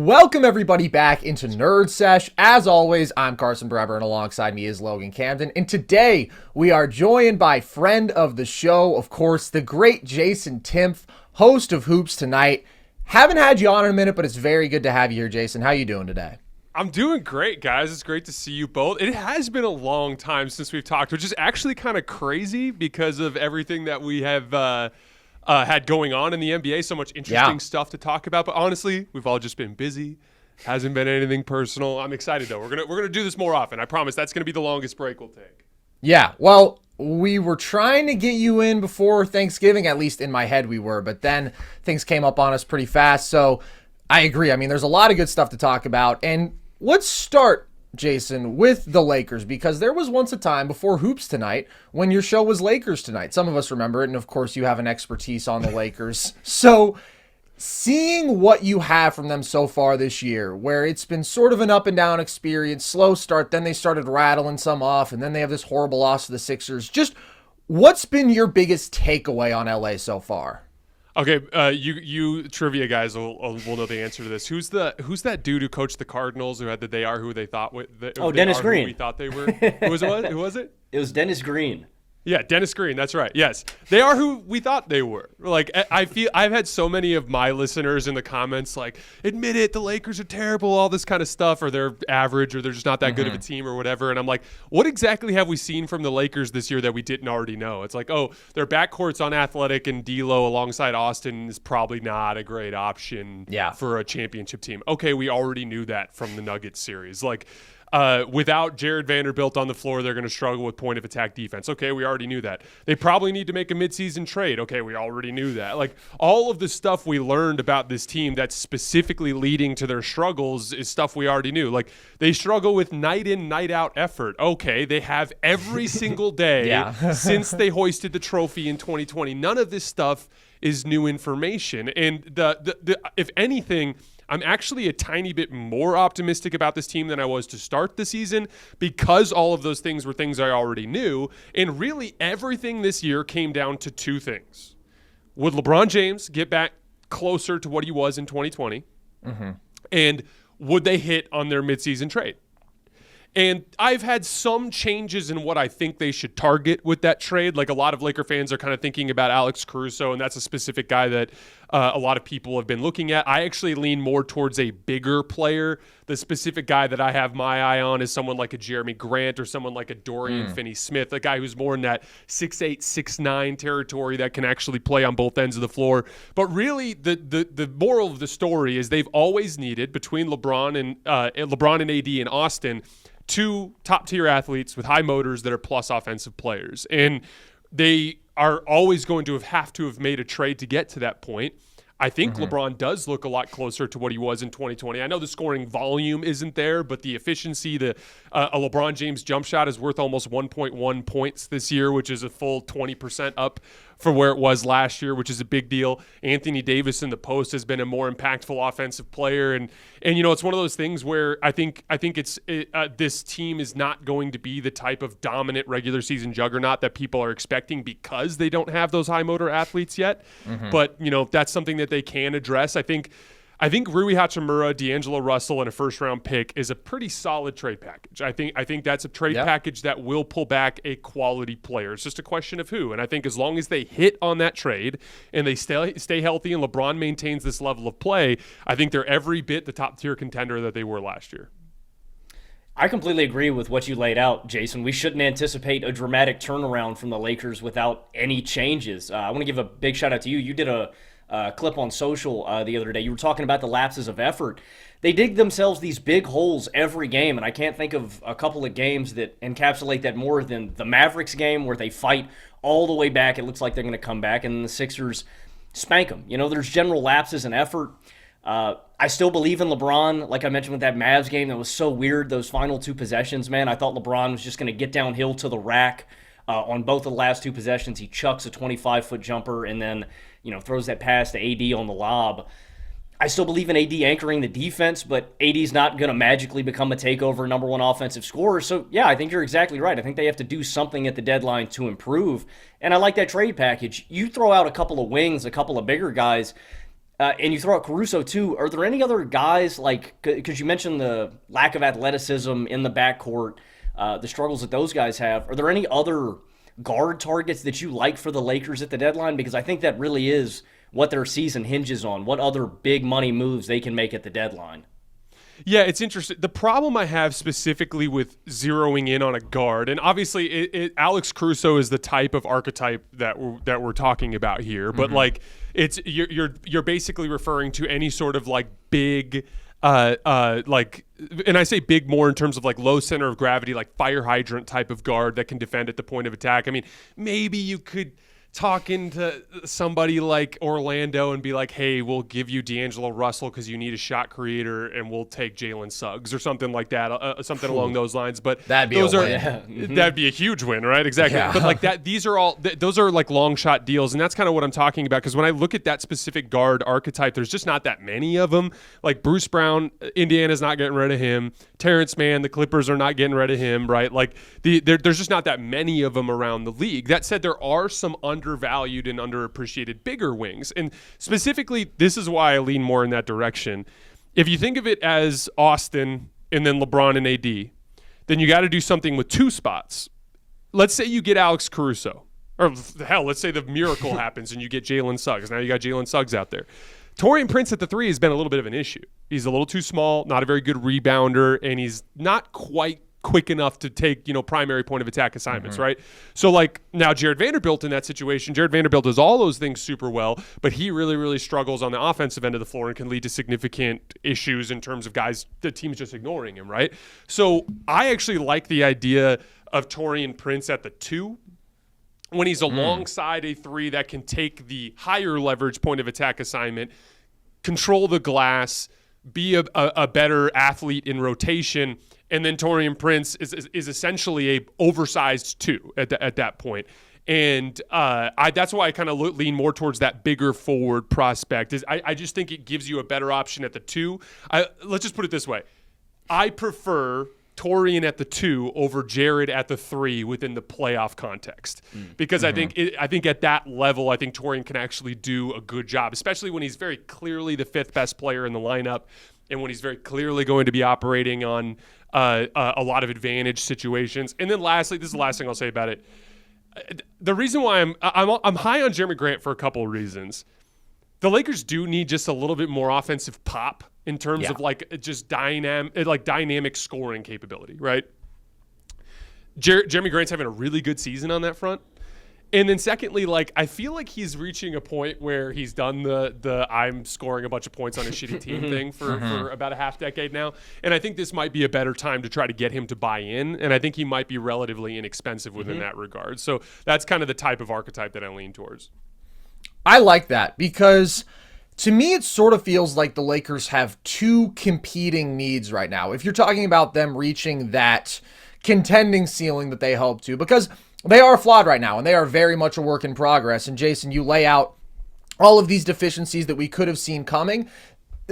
Welcome everybody back into Nerd Sesh. As always, I'm Carson Brever and alongside me is Logan Camden. And today we are joined by friend of the show, of course, the great Jason Timpf, host of Hoops Tonight. Haven't had you on in a minute, but it's very good to have you here, Jason. How you doing today? I'm doing great, guys. It's great to see you both. It has been a long time since we've talked, which is actually kind of crazy because of everything that we have had going on in the NBA. So much interesting stuff to talk about. But honestly, we've all just been busy. Hasn't been anything personal. I'm excited, though. We're gonna do this more often. I promise that's going to be the longest break we'll take. Yeah, well, we were trying to get you in before Thanksgiving, at least in my head we were. But then things came up on us pretty fast. So I agree. I mean, there's a lot of good stuff to talk about. And let's start, Jason, with the Lakers, because there was once a time before Hoops Tonight when your show was Lakers Tonight. Some of us remember it, and of course you have an expertise on the Lakers. So seeing what you have from them so far this year, where it's been sort of an up and down experience, slow start, then they started rattling some off, and then they have this horrible loss to the Sixers. Just what's been your biggest takeaway on LA so far? Okay, you trivia guys will know the answer to this. Who's that dude who coached the Cardinals who had the they are who they thought Dennis Green. Who we thought they were. Who was it? It was Dennis Green. Yeah, Dennis Green. That's right. Yes, they are who we thought they were. Like, I feel I've had so many of my listeners in the comments like, admit it, the Lakers are terrible, all this kind of stuff, or they're average, or they're just not that good of a team, or whatever. And I'm like, what exactly have we seen from the Lakers this year that we didn't already know? It's like, oh, their backcourt's unathletic, and D'Lo alongside Austin is probably not a great option for a championship team. Okay, we already knew that from the Nuggets series. Like, without Jared Vanderbilt on the floor, they're going to struggle with point of attack defense. Okay, we already knew that. They probably need to make a midseason trade. Okay, we already knew that. Like, all of the stuff we learned about this team that's specifically leading to their struggles is stuff we already knew. Like, they struggle with night in, night out effort. Okay, they have every single day since they hoisted the trophy in 2020. None of this stuff is new information. And the if anything, I'm actually a tiny bit more optimistic about this team than I was to start the season because all of those things were things I already knew. And really everything this year came down to two things. Would LeBron James get back closer to what he was in 2020? And would they hit on their midseason trade? And I've had some changes in what I think they should target with that trade. Like, a lot of Laker fans are kind of thinking about Alex Caruso, and that's a specific guy that a lot of people have been looking at. I actually lean more towards a bigger player. The specific guy that I have my eye on is someone like a Jeremy Grant or someone like a Dorian Finney-Smith, a guy who's more in that 6'8", 6'9" territory that can actually play on both ends of the floor. But really, the moral of the story is they've always needed, between LeBron and AD and Austin, two top-tier athletes with high motors that are plus offensive players. And they are always going to have made a trade to get to that point. I think LeBron does look a lot closer to what he was in 2020. I know the scoring volume isn't there, but the efficiency, a LeBron James jump shot is worth almost 1.1 points this year, which is a full 20% up for where it was last year, which is a big deal. Anthony Davis in the post has been a more impactful offensive player. And you know, it's one of those things where I think this team is not going to be the type of dominant regular season juggernaut that people are expecting because they don't have those high motor athletes yet. But, you know, that's something that they can address. I think Rui Hachimura, D'Angelo Russell, and a first-round pick is a pretty solid trade package. I think that's a trade package that will pull back a quality player. It's just a question of who. And I think as long as they hit on that trade and they stay healthy and LeBron maintains this level of play, I think they're every bit the top-tier contender that they were last year. I completely agree with what you laid out, Jason. We shouldn't anticipate a dramatic turnaround from the Lakers without any changes. I want to give a big shout-out to you. You did a clip on social the other day. You were talking about the lapses of effort. They dig themselves these big holes every game, and I can't think of a couple of games that encapsulate that more than the Mavericks game where they fight all the way back. It looks like they're going to come back, and the Sixers spank them. You know, there's general lapses in effort. I still believe in LeBron. Like I mentioned with that Mavs game, that was so weird, those final two possessions, man. I thought LeBron was just going to get downhill to the rack on both of the last two possessions. He chucks a 25-foot jumper and then, you know, throws that pass to AD on the lob. I still believe in AD anchoring the defense, but AD's not going to magically become a takeover number one offensive scorer. So, yeah, I think you're exactly right. I think they have to do something at the deadline to improve. And I like that trade package. You throw out a couple of wings, a couple of bigger guys, And you throw out Caruso too. Are there any other guys like, because you mentioned the lack of athleticism in the backcourt, the struggles that those guys have? Are there any other guard targets that you like for the Lakers at the deadline? Because I think that really is what their season hinges on. What other big money moves they can make at the deadline? Yeah, it's interesting. The problem I have specifically with zeroing in on a guard, and obviously Alex Caruso is the type of archetype that we're talking about here, but like you're basically referring to any sort of like big like, and I say big more in terms of like low center of gravity, like fire hydrant type of guard that can defend at the point of attack. I mean, maybe you could talking to somebody like Orlando and be like, hey, we'll give you D'Angelo Russell because you need a shot creator, and we'll take Jalen Suggs or something like that, something along those lines. But that'd be that'd be a huge win, right? Exactly. Yeah. But like that, these are all those are like long shot deals, and that's kind of what I'm talking about. Because when I look at that specific guard archetype, there's just not that many of them. Like Bruce Brown, Indiana's not getting rid of him. Terrence Mann, the Clippers are not getting rid of him, right? Like there's just not that many of them around the league. That said, there are some undervalued and underappreciated bigger wings. And specifically, this is why I lean more in that direction. If you think of it as Austin and then LeBron and AD, then you got to do something with two spots. Let's say you get Alex Caruso. Or hell, let's say the miracle happens and you get Jalen Suggs. Now you got Jalen Suggs out there. Taurean Prince at the 3 has been a little bit of an issue. He's a little too small, not a very good rebounder, and he's not quite quick enough to take, primary point of attack assignments, right? So like now Jared Vanderbilt in that situation, Jared Vanderbilt does all those things super well, but he really, really struggles on the offensive end of the floor and can lead to significant issues in terms of guys, the team's just ignoring him, right? So I actually like the idea of Taurean Prince at the 2 when he's alongside a 3 that can take the higher leverage point of attack assignment, control the glass, be a better athlete in rotation, and then Taurean Prince is essentially a oversized 2 at that point. And that's why I kind of lean more towards that bigger forward prospect. I just think it gives you a better option at the 2. Let's just put it this way. I prefer Taurean at the 2 over Jared at the 3 within the playoff context. Because I think at that level, I think Taurean can actually do a good job, especially when he's very clearly the 5th best player in the lineup and when he's very clearly going to be operating on a lot of advantage situations. And then lastly, this is the last thing I'll say about it. The reason why I'm high on Jeremy Grant for a couple of reasons. The Lakers do need just a little bit more offensive pop in terms of like just dynamic scoring capability, right? Jeremy Grant's having a really good season on that front. And then secondly, like I feel like he's reaching a point where he's done the I'm scoring a bunch of points on a shitty team thing for about a half decade now. And I think this might be a better time to try to get him to buy in. And I think he might be relatively inexpensive within that regard. So that's kind of the type of archetype that I lean towards. I like that because to me, it sort of feels like the Lakers have two competing needs right now. If you're talking about them reaching that contending ceiling that they hope to, because they are flawed right now and they are very much a work in progress. And Jason, you lay out all of these deficiencies that we could have seen coming.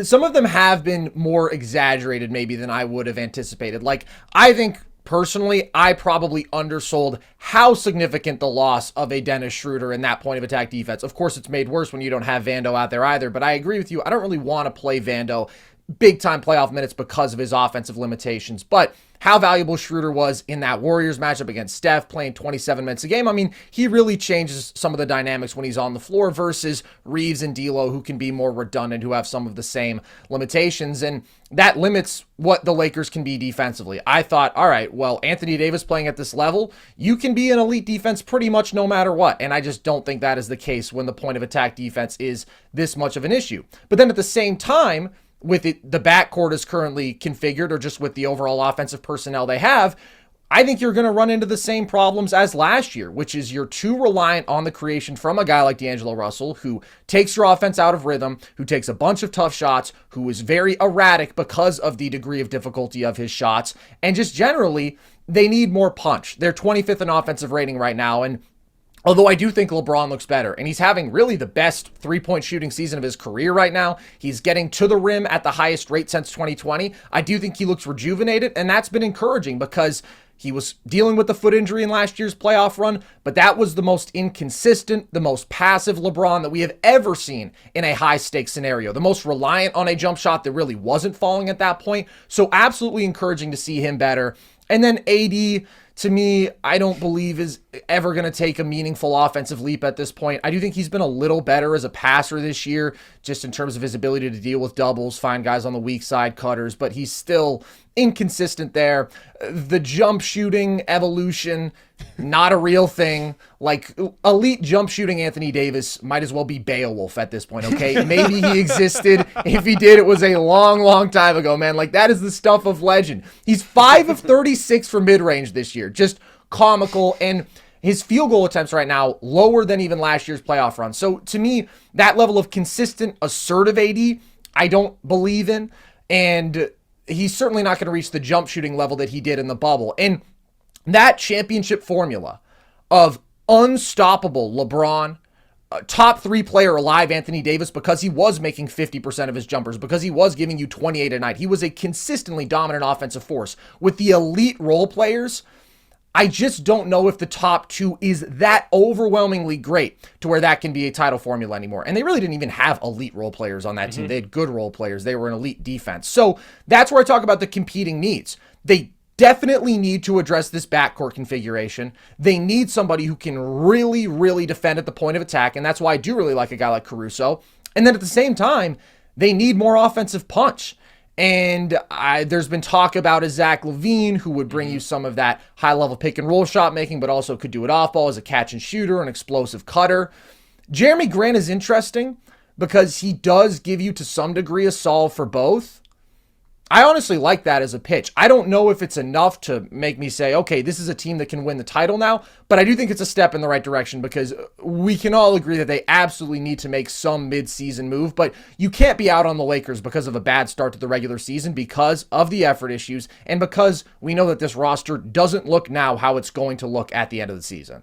Some of them have been more exaggerated maybe than I would have anticipated. Like, I think personally, I probably undersold how significant the loss of a Dennis Schroeder in that point of attack defense. Of course, it's made worse when you don't have Vando out there either, but I agree with you. I don't really want to play Vando big time playoff minutes because of his offensive limitations, but how valuable Schroeder was in that Warriors matchup against Steph, playing 27 minutes a game. I mean, he really changes some of the dynamics when he's on the floor versus Reeves and D'Lo, who can be more redundant, who have some of the same limitations, and that limits what the Lakers can be defensively. I thought, all right, well, Anthony Davis playing at this level, you can be an elite defense pretty much no matter what, and I just don't think that is the case when the point of attack defense is this much of an issue. But then at the same time, with it, the backcourt is currently configured, or just with the overall offensive personnel they have, I think you're going to run into the same problems as last year, which is you're too reliant on the creation from a guy like D'Angelo Russell, who takes your offense out of rhythm, who takes a bunch of tough shots, who is very erratic because of the degree of difficulty of his shots, and just generally, they need more punch. They're 25th in offensive rating right now, and although I do think LeBron looks better, and he's having really the best three-point shooting season of his career right now. He's getting to the rim at the highest rate since 2020. I do think he looks rejuvenated, and that's been encouraging because He was dealing with the foot injury in last year's playoff run, but that was the most inconsistent, the most passive LeBron that we have ever seen in a high-stakes scenario, the most reliant on a jump shot that really wasn't falling at that point. So absolutely encouraging to see him better. And then AD, to me, I don't believe is ever going to take a meaningful offensive leap at this point. I do think he's been a little better as a passer this year, just in terms of his ability to deal with doubles, find guys on the weak side, cutters, but he's still inconsistent there. The jump shooting evolution, not a real thing. Like, elite jump shooting Anthony Davis might as well be Beowulf at this point, okay? Maybe he existed. If he did, it was a long, long time ago, man. Like, that is the stuff of legend. He's 5 of 36 for mid-range this year. Just comical. And his field goal attempts right now lower than even last year's playoff run. So, to me, that level of consistent, assertive AD, I don't believe in. And he's certainly not going to reach the jump shooting level that he did in the bubble. And that championship formula of unstoppable LeBron, top 3 player alive Anthony Davis, because he was making 50% of his jumpers, because he was giving you 28 a night. He was a consistently dominant offensive force. With the elite role players, I just don't know if the top 2 is that overwhelmingly great to where that can be a title formula anymore. And they really didn't even have elite role players on that team. They had good role players. They were an elite defense. So that's where I talk about the competing needs. They definitely need to address this backcourt configuration. They need somebody who can really, really defend at the point of attack. And that's why I do really like a guy like Caruso. And then at the same time, they need more offensive punch. And there's been talk about a Zach LaVine who would bring you some of that high-level pick-and-roll shot making, but also could do it off-ball as a catch-and-shooter, an explosive cutter. Jeremy Grant is interesting because he does give you, to some degree, a solve for both. I honestly like that as a pitch. I don't know if it's enough to make me say, okay, this is a team that can win the title now, but I do think it's a step in the right direction because we can all agree that they absolutely need to make some mid-season move, but you can't be out on the Lakers because of a bad start to the regular season because of the effort issues and because we know that this roster doesn't look now how it's going to look at the end of the season.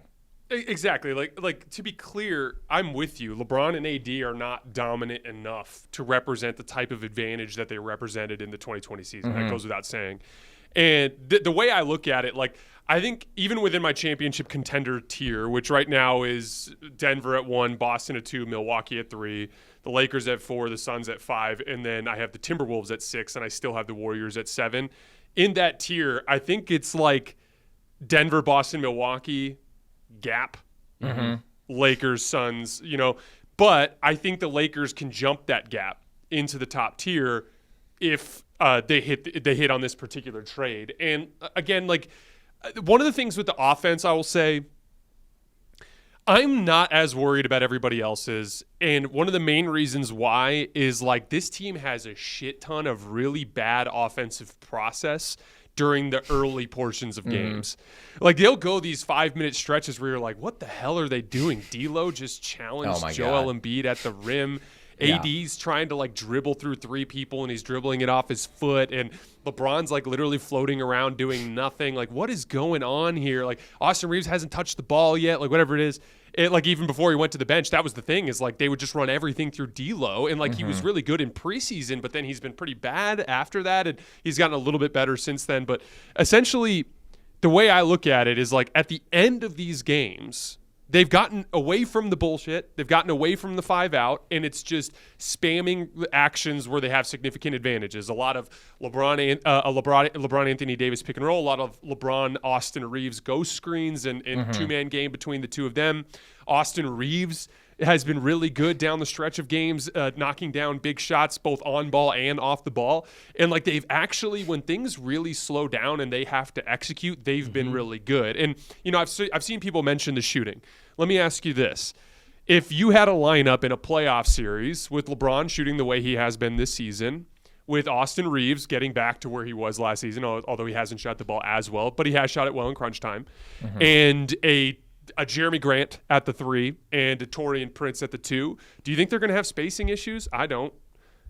Exactly. Like to be clear, I'm with you. LeBron and AD are not dominant enough to represent the type of advantage that they represented in the 2020 season. That goes without saying. And the way I look at it, like, I think even within my championship contender tier, which right now is Denver at 1, Boston at 2, Milwaukee at 3, the Lakers at 4, the Suns at 5, and then I have the Timberwolves at 6, and I still have the Warriors at 7. In that tier, I think it's like Denver, Boston, Milwaukee, gap, Lakers, Suns, but I think the Lakers can jump that gap into the top tier if they hit on this particular trade. And again, like, one of the things with the offense, I will say, I'm not as worried about everybody else's. And one of the main reasons why is, like, this team has a shit ton of really bad offensive process during the early portions of games. Like, they'll go these 5-minute stretches where you're like, what the hell are they doing? D'Lo just challenged Joel Embiid at the rim. AD's trying to, like, dribble through 3 people, and he's dribbling it off his foot. And LeBron's, like, literally floating around doing nothing. Like, what is going on here? Like, Austin Reeves hasn't touched the ball yet. Like, whatever it is. Like, even before he went to the bench, that was the thing, is, like, they would just run everything through D'Lo. And, like, he was really good in preseason, but then he's been pretty bad after that. And he's gotten a little bit better since then. But essentially, the way I look at it is, like, at the end of these games, they've gotten away from the bullshit. They've gotten away from the 5-out, and it's just spamming actions where they have significant advantages. A lot of LeBron Anthony Davis pick and roll, a lot of LeBron Austin Reeves ghost screens and two-man game between the two of them. Austin Reeves has been really good down the stretch of games, knocking down big shots both on ball and off the ball. And, like, they've actually, when things really slow down and they have to execute, they've been really good. And, I've seen people mention the shooting. Let me ask you this. If you had a lineup in a playoff series with LeBron shooting the way he has been this season, with Austin Reeves getting back to where he was last season, although he hasn't shot the ball as well, but he has shot it well in crunch time, and a Jeremy Grant at the 3 and a Taurean Prince at the 2. Do you think they're going to have spacing issues? I don't.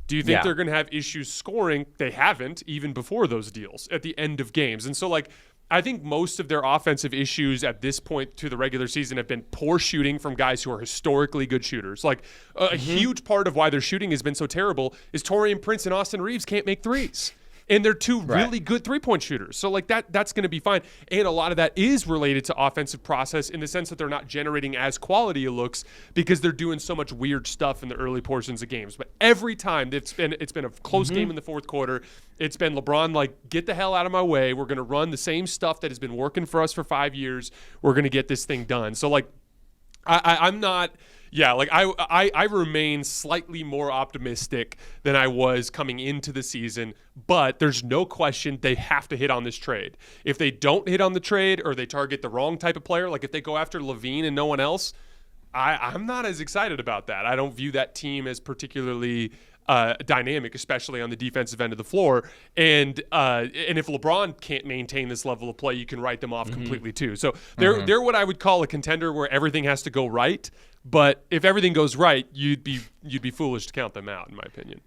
Do you think they're going to have issues scoring? They haven't, even before those deals, at the end of games. And so, like, I think most of their offensive issues at this point to the regular season have been poor shooting from guys who are historically good shooters. Like, a huge part of why their shooting has been so terrible is Taurean Prince and Austin Reeves can't make threes. And they're two really good three-point shooters. So, like, that's going to be fine. And a lot of that is related to offensive process in the sense that they're not generating as quality looks because they're doing so much weird stuff in the early portions of games. But every time it's been a close game in the fourth quarter, it's been LeBron, like, get the hell out of my way. We're going to run the same stuff that has been working for us for 5 years. We're going to get this thing done. So, like, I'm not – yeah, like I remain slightly more optimistic than I was coming into the season, but there's no question they have to hit on this trade. If they don't hit on the trade or they target the wrong type of player, like if they go after Levine and no one else, I'm not as excited about that. I don't view that team as particularly dynamic, especially on the defensive end of the floor. And if LeBron can't maintain this level of play, you can write them off completely too. So they're what I would call a contender where everything has to go right. But if everything goes right, you'd be foolish to count them out, in my opinion.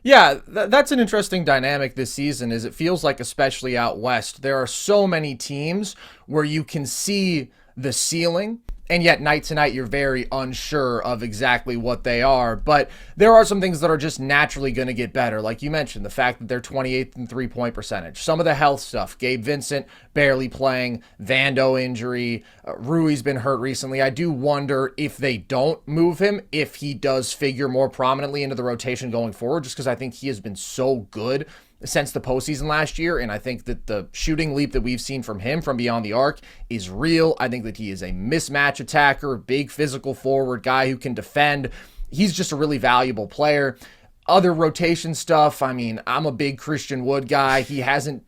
Yeah, that's an interesting dynamic this season. Is it feels like, especially out west, there are so many teams where you can see the ceiling, and yet night to night you're very unsure of exactly what they are. But there are some things that are just naturally going to get better. Like you mentioned, the fact that they're 28th in three-point percentage. Some of the health stuff. Gabe Vincent barely playing. Vando injury. Rui's been hurt recently. I do wonder if they don't move him, if he does figure more prominently into the rotation going forward, just because I think he has been so good since the postseason last year, and I think that the shooting leap that we've seen from him from beyond the arc is real. I think that he is a mismatch attacker, big physical forward guy who can defend. He's just a really valuable player. Other rotation stuff, I mean, I'm a big Christian Wood guy. He hasn't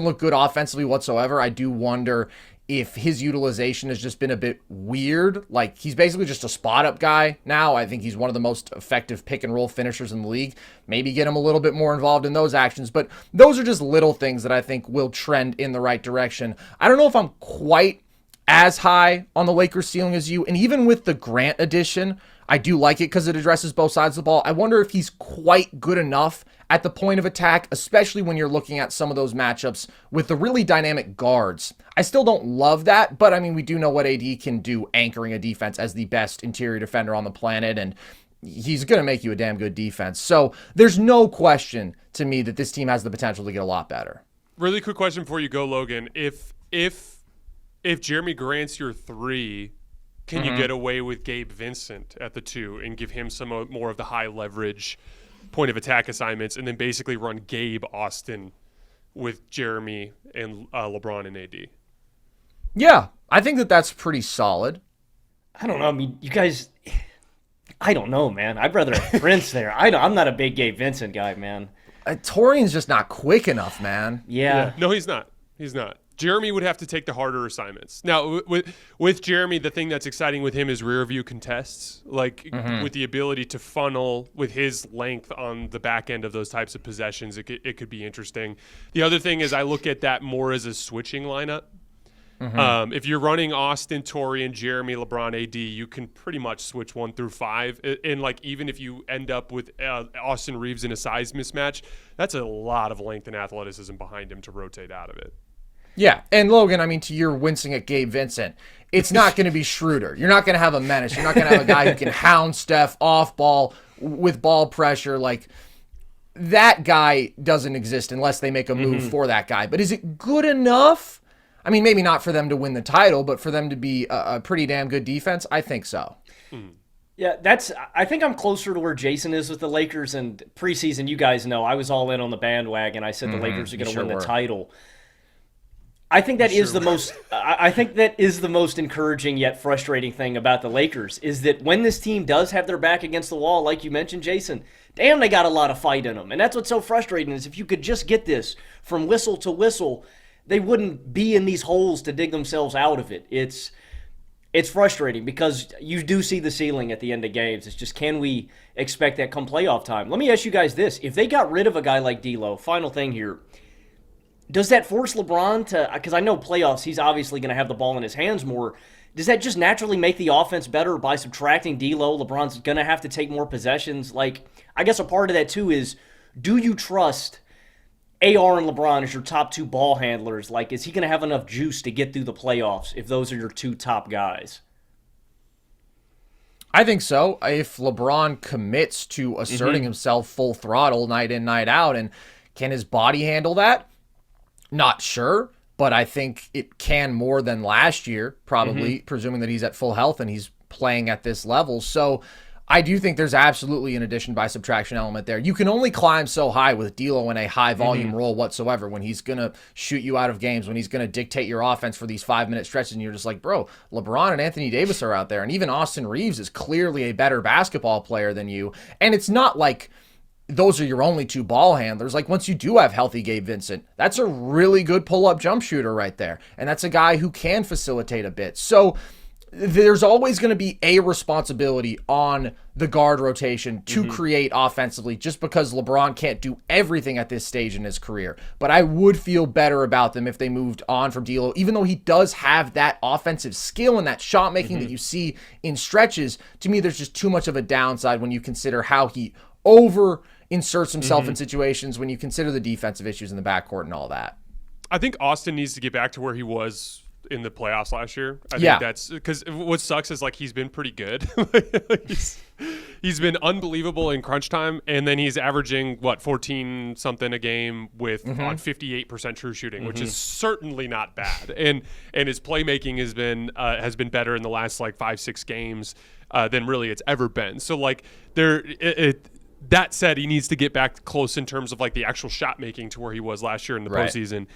looked good offensively whatsoever. I do wonder if his utilization has just been a bit weird. Like, he's basically just a spot-up guy now. I think he's one of the most effective pick-and-roll finishers in the league. Maybe get him a little bit more involved in those actions. But those are just little things that I think will trend in the right direction. I don't know if I'm quite as high on the Lakers ceiling as you. And even with the Grant addition, I do like it because it addresses both sides of the ball. I wonder if he's quite good enough at the point of attack, especially when you're looking at some of those matchups with the really dynamic guards. I still don't love that, but I mean, we do know what AD can do anchoring a defense as the best interior defender on the planet, and he's going to make you a damn good defense. So there's no question to me that this team has the potential to get a lot better. Really quick question before you go, Logan. If Jeremy Grant's your 3, can you get away with Gabe Vincent at the 2 and give him some more of the high leverage point of attack assignments, and then basically run Gabe, Austin with Jeremy and LeBron and AD? Yeah, I think that that's pretty solid. I don't know. I mean, you guys, I don't know, man. I'd rather have Prince there. I'm not a big Gabe Vincent guy, man. Torian's just not quick enough, man. Yeah. No, he's not. He's not. Jeremy would have to take the harder assignments. Now, with Jeremy, the thing that's exciting with him is rear view contests, like with the ability to funnel with his length on the back end of those types of possessions. It could be interesting. The other thing is I look at that more as a switching lineup. If you're running Austin, Torian, Jeremy, LeBron, AD, you can pretty much switch 1 through 5. And like even if you end up with Austin Reeves in a size mismatch, that's a lot of length and athleticism behind him to rotate out of it. Yeah, and Logan, I mean, to your wincing at Gabe Vincent, it's not going to be Schroeder. You're not going to have a menace. You're not going to have a guy who can hound Steph off ball with ball pressure. Like, that guy doesn't exist unless they make a move for that guy. But is it good enough? I mean, maybe not for them to win the title, but for them to be a pretty damn good defense, I think so. Yeah, I think I'm closer to where Jason is with the Lakers. And preseason, you guys know, I was all in on the bandwagon. I said the Lakers are going to win the title. I think that is the most. I think that is the most encouraging yet frustrating thing about the Lakers is that when this team does have their back against the wall, like you mentioned, Jason, damn, they got a lot of fight in them, and that's what's so frustrating is if you could just get this from whistle to whistle, they wouldn't be in these holes to dig themselves out of it. It's frustrating because you do see the ceiling at the end of games. It's just, can we expect that come playoff time? Let me ask you guys this: if they got rid of a guy like D'Lo, final thing here. Does that force LeBron to, because I know playoffs, he's obviously going to have the ball in his hands more. Does that just naturally make the offense better by subtracting D'Lo? LeBron's going to have to take more possessions. Like, I guess a part of that too is, do you trust AR and LeBron as your top 2 ball handlers? Like, is he going to have enough juice to get through the playoffs if those are your 2 top guys? I think so. If LeBron commits to asserting himself full throttle night in, night out, and Can his body handle that? Not sure, but I think it can more than last year, probably, presuming that he's at full health and he's playing at this level. So I do think there's absolutely an addition by subtraction element there. You can only climb so high with D'Lo in a high volume role whatsoever, when he's going to shoot you out of games, when he's going to dictate your offense for these 5-minute stretches. And you're just like, bro, LeBron and Anthony Davis are out there. And even Austin Reeves is clearly a better basketball player than you. And it's not like those are your only two ball handlers. Like, once you do have healthy Gabe Vincent, that's a really good pull-up jump shooter right there. And that's a guy who can facilitate a bit. So there's always going to be a responsibility on the guard rotation to create offensively, just because LeBron can't do everything at this stage in his career. But I would feel better about them if they moved on from D'Lo, even though he does have that offensive skill and that shot making that you see in stretches. To me, there's just too much of a downside when you consider how he over inserts himself in situations, when you consider the defensive issues in the backcourt and all that. I think Austin needs to get back to where he was in the playoffs last year. I think that's because what sucks is, like, he's been pretty good. he's been unbelievable in crunch time, and then he's averaging 14 something a game with on 58% true shooting, which is certainly not bad. And his playmaking has been better in the last 5-6 games than really it's ever been. So that said, he needs to get back close in terms of the actual shot making to where he was last year in the postseason.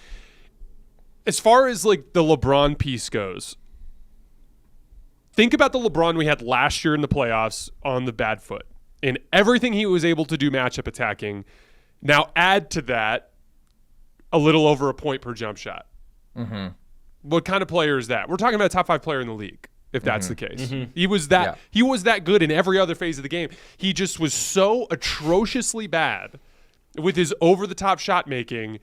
As far as the LeBron piece goes, think about the LeBron we had last year in the playoffs on the bad foot and everything he was able to do matchup attacking. Now add to that a little over a point per jump shot. What kind of player is that? We're talking about a top 5 player in the league, if that's the case. He was that good in every other phase of the game. He just was so atrociously bad with his over-the-top shot making,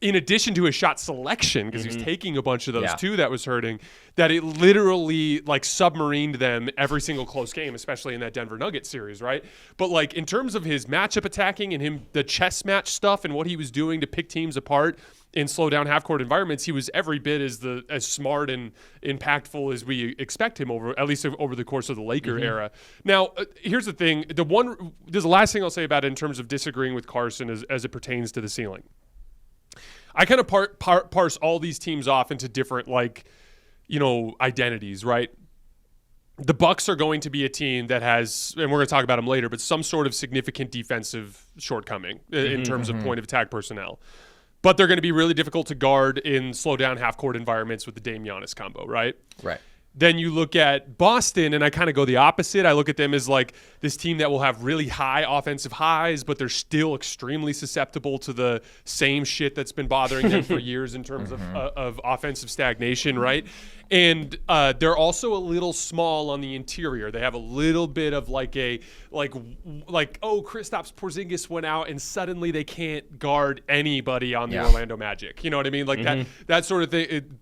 in addition to his shot selection, because he was taking a bunch of those too, that was hurting, that it literally submarined them every single close game, especially in that Denver Nuggets series, right? But in terms of his matchup attacking and the chess match stuff and what he was doing to pick teams apart in slow down half court environments, he was every bit as smart and impactful as we expect him at least over the course of the Laker era. Now, here's the thing. This is the last thing I'll say about it in terms of disagreeing with Carson as it pertains to the ceiling. I kind of parse all these teams off into different identities, right? The Bucks are going to be a team that has, and we're going to talk about them later, but some sort of significant defensive shortcoming in terms of point of attack personnel. But they're going to be really difficult to guard in slow down half court environments with the Dame Giannis combo, right? Right. Then you look at Boston, and I kind of go the opposite. I look at them as this team that will have really high offensive highs, but they're still extremely susceptible to the same shit that's been bothering them for years in terms of offensive stagnation, right? And they're also a little small on the interior. They have a little bit of Kristaps Porzingis went out and suddenly they can't guard anybody on the Orlando Magic. You know what I mean? That sort of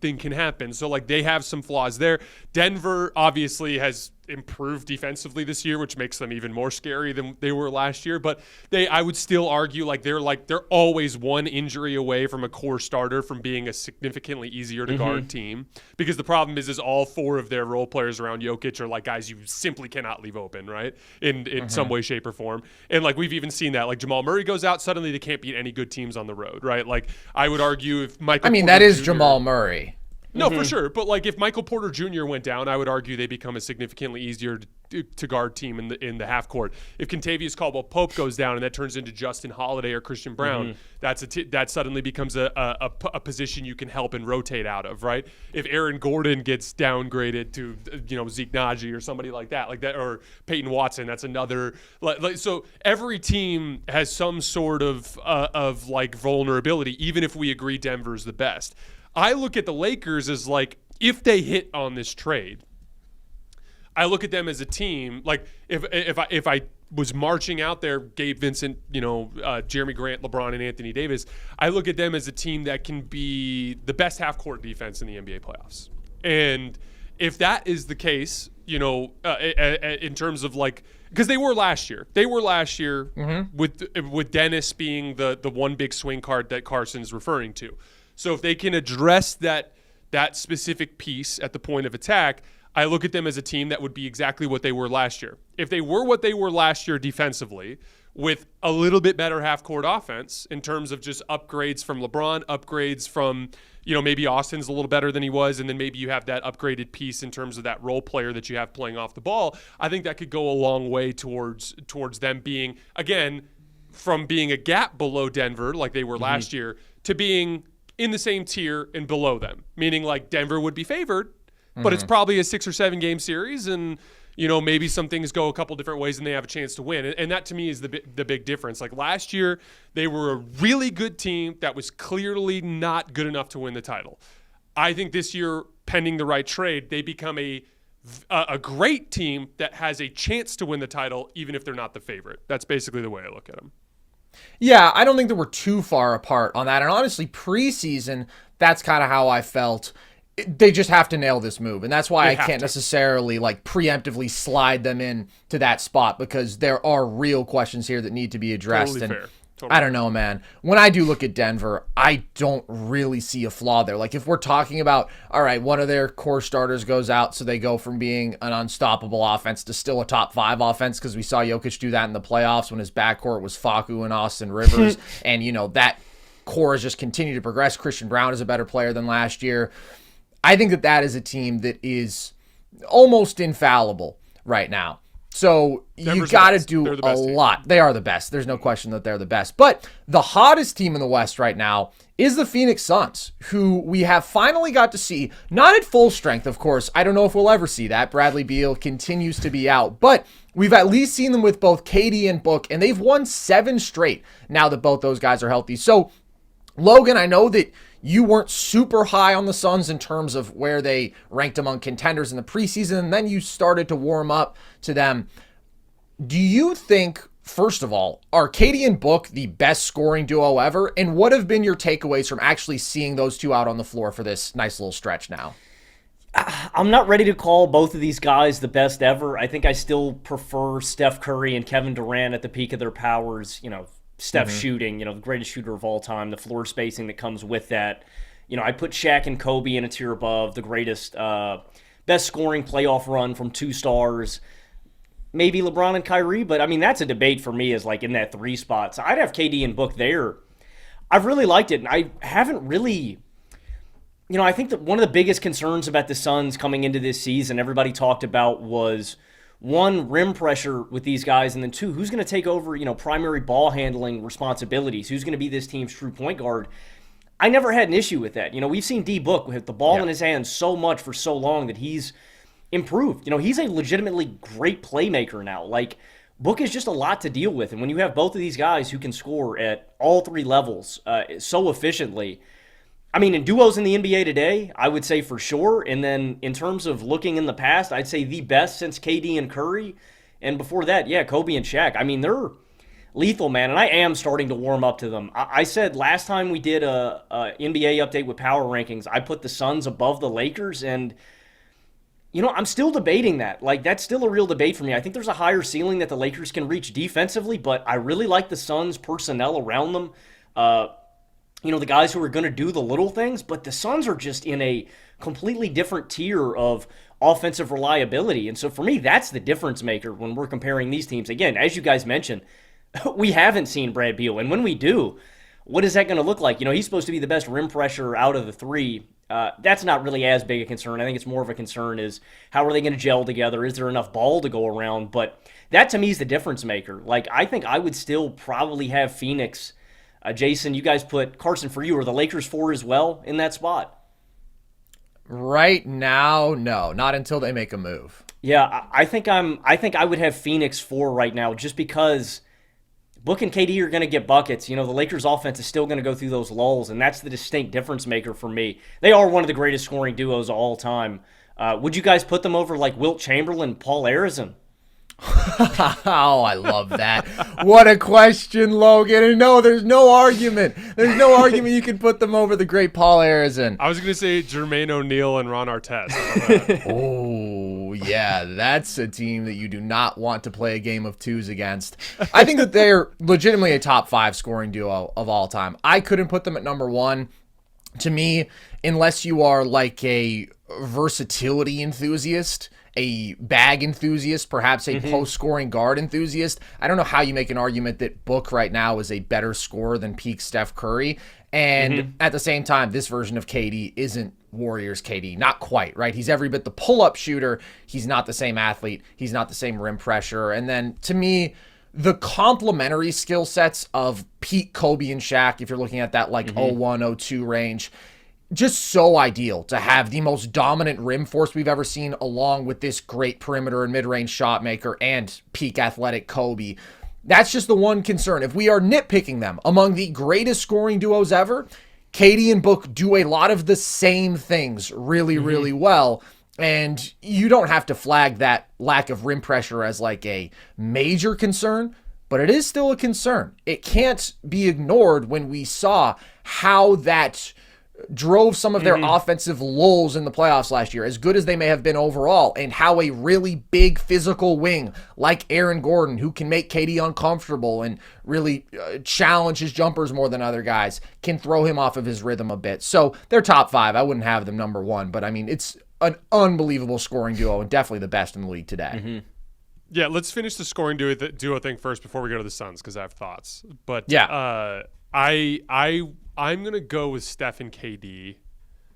thing can happen. So they have some flaws there. Denver obviously has improved defensively this year, which makes them even more scary than they were last year. But I would still argue they're always one injury away from a core starter from being a significantly easier to guard team, because the problem is all 4 of their role players around Jokic are guys you simply cannot leave open, right? In some way, shape, or form. And we've even seen that Jamal Murray goes out, suddenly they can't beat any good teams on the road, right? I would argue if Michael Porter that is Jr. Jamal Murray. No, for sure. But if Michael Porter Jr. went down, I would argue they become a significantly easier to guard team in the half court. If Kentavious Caldwell-Pope goes down and that turns into Justin Holiday or Christian Brown, that suddenly becomes a position you can help and rotate out of, right? If Aaron Gordon gets downgraded to Zeke Naji or somebody like that, or Peyton Watson, that's another. So every team has some sort of vulnerability, even if we agree Denver's the best. I look at the Lakers as if they hit on this trade, I look at them as a team. If I was marching out there, Gabe Vincent, Jeremy Grant, LeBron, and Anthony Davis, I look at them as a team that can be the best half court defense in the NBA playoffs. And if that is the case, in terms of because they were last year. They were last year with Dennis being the one big swing card that Carson's referring to. So if they can address that specific piece at the point of attack, I look at them as a team that would be exactly what they were last year. If they were what they were last year defensively, with a little bit better half-court offense in terms of just upgrades from LeBron, upgrades from, maybe Austin's a little better than he was, and then maybe you have that upgraded piece in terms of that role player that you have playing off the ball. I think that could go a long way towards them being, again, from being a gap below Denver like they were last year to being in the same tier and below them, meaning like Denver would be favored, but it's probably a 6 or 7 game series, and maybe some things go a couple different ways and they have a chance to win. And that to me is the big difference. Like last year, they were a really good team that was clearly not good enough to win the title. I think this year, pending the right trade, they become a great team that has a chance to win the title, even if they're not the favorite. That's basically the way I look at them. Yeah, I don't think that we're too far apart on that. And honestly, preseason, that's kind of how I felt. They just have to nail this move. And that's why I can't necessarily like preemptively slide them in to that spot, because there are real questions here that need to be addressed. Totally and fair. Totally. I don't know, man. When I do look at Denver, I don't really see a flaw there. Like if we're talking about, all right, one of their core starters goes out, so they go from being an unstoppable offense to still a top 5 offense, because we saw Jokic do that in the playoffs when his backcourt was Facu and Austin Rivers. And, that core has just continued to progress. Christian Brown is a better player than last year. I think that is a team that is almost infallible right now. So you got to do a lot. They are the best. There's no question that they're the best. But the hottest team in the West right now is the Phoenix Suns, who we have finally got to see, not at full strength, of course. I don't know if we'll ever see that. Bradley Beal continues to be out. But we've at least seen them with both KD and Book, and they've won 7 straight now that both those guys are healthy. So, Logan, I know that you weren't super high on the Suns in terms of where they ranked among contenders in the preseason, and then you started to warm up to them. Do you think, first of all, are KD and Book the best scoring duo ever? And what have been your takeaways from actually seeing those two out on the floor for this nice little stretch now? I'm not ready to call both of these guys the best ever. I think I still prefer Steph Curry and Kevin Durant at the peak of their powers. Steph shooting, the greatest shooter of all time, the floor spacing that comes with that. I put Shaq and Kobe in a tier above, the greatest, best scoring playoff run from 2 stars. Maybe LeBron and Kyrie, but that's a debate for me, is like in that 3 spot. So I'd have KD and Book there. I've really liked it, and I haven't really, I think that one of the biggest concerns about the Suns coming into this season, everybody talked about, was 1, rim pressure with these guys, and then 2, who's going to take over, primary ball handling responsibilities? Who's going to be this team's true point guard? I never had an issue with that. We've seen D Book with the ball in his hands so much for so long that he's improved. He's a legitimately great playmaker now. Like, Book is just a lot to deal with, and when you have both of these guys who can score at all 3 levels so efficiently, in duos in the NBA today, I would say for sure. And then in terms of looking in the past, I'd say the best since KD and Curry. And before that, Kobe and Shaq. They're lethal, man. And I am starting to warm up to them. I said last time we did a NBA update with power rankings, I put the Suns above the Lakers. And, I'm still debating that. Like, that's still a real debate for me. I think there's a higher ceiling that the Lakers can reach defensively, but I really like the Suns' personnel around them. The guys who are going to do the little things, but the Suns are just in a completely different tier of offensive reliability. And so for me, that's the difference maker when we're comparing these teams. Again, as you guys mentioned, we haven't seen Brad Beal. And when we do, what is that going to look like? He's supposed to be the best rim pressure out of the 3. That's not really as big a concern. I think it's more of a concern is how are they going to gel together? Is there enough ball to go around? But that to me is the difference maker. Like, I think I would still probably have Phoenix. Jason, you guys put Carson, for you, are the Lakers 4 as well in that spot? Right now, no, not until they make a move. Yeah, I think I would have Phoenix 4 right now, just because Book and KD are going to get buckets. The Lakers offense is still going to go through those lulls, and that's the distinct difference maker for me. They are one of the greatest scoring duos of all time. Would you guys put them over like Wilt Chamberlain, Paul Arizin? Oh, I love that. What a question, Logan. And no, there's no argument. There's no argument you can put them over the great Paul Arizin. I was going to say Jermaine O'Neal and Ron Artest. Oh, yeah, that's a team that you do not want to play a game of 2s against. I think that they're legitimately a top 5 scoring duo of all time. I couldn't put them at number 1. To me, unless you are like a versatility enthusiast a bag enthusiast, perhaps a post-scoring guard enthusiast. I don't know how you make an argument that Book right now is a better scorer than peak Steph Curry. And at the same time, this version of KD isn't Warriors KD. Not quite, right? He's every bit the pull-up shooter. He's not the same athlete. He's not the same rim pressure. And then, to me, the complementary skill sets of peak Kobe and Shaq, if you're looking at that like 01, 02 range, just so ideal to have the most dominant rim force we've ever seen along with this great perimeter and mid-range shot maker and peak athletic Kobe. That's just the one concern. If we are nitpicking them among the greatest scoring duos ever, KD and Book do a lot of the same things really, really well. And you don't have to flag that lack of rim pressure as like a major concern, but it is still a concern. It can't be ignored when we saw how that drove some of their offensive lulls in the playoffs last year, as good as they may have been overall, and how a really big physical wing like Aaron Gordon, who can make KD uncomfortable and really challenge his jumpers more than other guys, can throw him off of his rhythm a bit. So they're top 5. I wouldn't have them number 1, but I mean, it's an unbelievable scoring duo and definitely the best in the league today. Yeah, let's finish the scoring duo thing first before we go to the Suns, because I have thoughts. But yeah, I'm going to go with Steph and KD.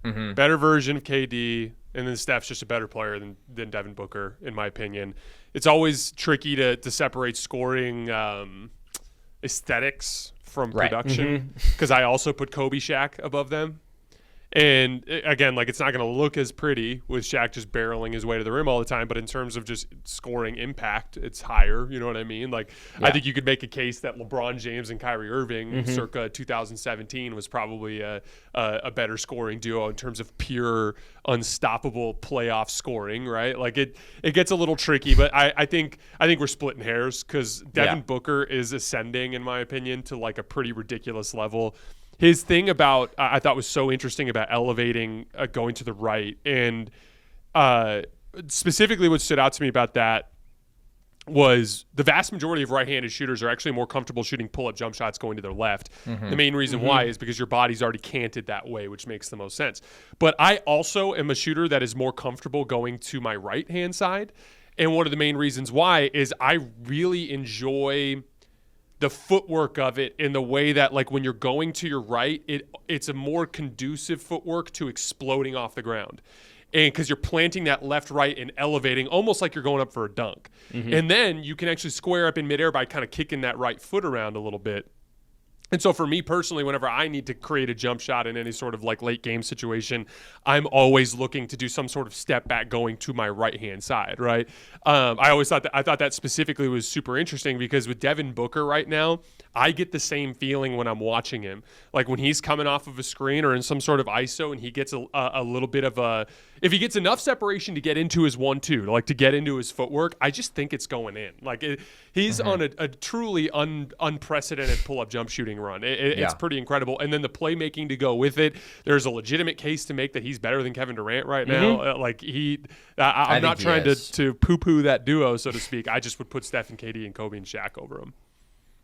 Better version of KD, and then Steph's just a better player than Devin Booker, in my opinion. It's always tricky to separate scoring aesthetics from production, because I also put Kobe Shaq above them. And again, like, it's not going to look as pretty with Shaq just barreling his way to the rim all the time, but in terms of just scoring impact, it's higher. You know what I mean? Like, I think you could make a case that LeBron James and Kyrie Irving circa 2017 was probably a better scoring duo in terms of pure unstoppable playoff scoring, right? Like, it gets a little tricky, but I think we're splitting hairs, because Devin Booker is ascending, in my opinion, to like a pretty ridiculous level. His thing about I thought was so interesting about elevating, going to the right, and specifically what stood out to me about that was the vast majority of right-handed shooters are actually more comfortable shooting pull-up jump shots going to their left. The main reason why is because your body's already canted that way, which makes the most sense. But I also am a shooter that is more comfortable going to my right-hand side, and one of the main reasons why is I really enjoy the footwork of it, in the way that, like, when you're going to your right, it's a more conducive footwork to exploding off the ground. And because you're planting that left, right, and elevating almost like you're going up for a dunk. And then you can actually square up in midair by kind of kicking that right foot around a little bit. And so for me personally, whenever I need to create a jump shot in any sort of like late game situation, I'm always looking to do some sort of step back going to my right hand side, right? I thought that specifically was super interesting, because with Devin Booker right now, I get the same feeling when I'm watching him. Like, when he's coming off of a screen or in some sort of ISO, and he gets a little bit of if he gets enough separation to get into his 1-2, like to get into his footwork, I just think it's going in. Like, he's on a truly unprecedented pull-up jump shooting run. It's pretty incredible. And then the playmaking to go with it, there's a legitimate case to make that he's better than Kevin Durant right now. I'm not trying to poo-poo that duo, so to speak. I just would put Steph and KD and Kobe and Shaq over him.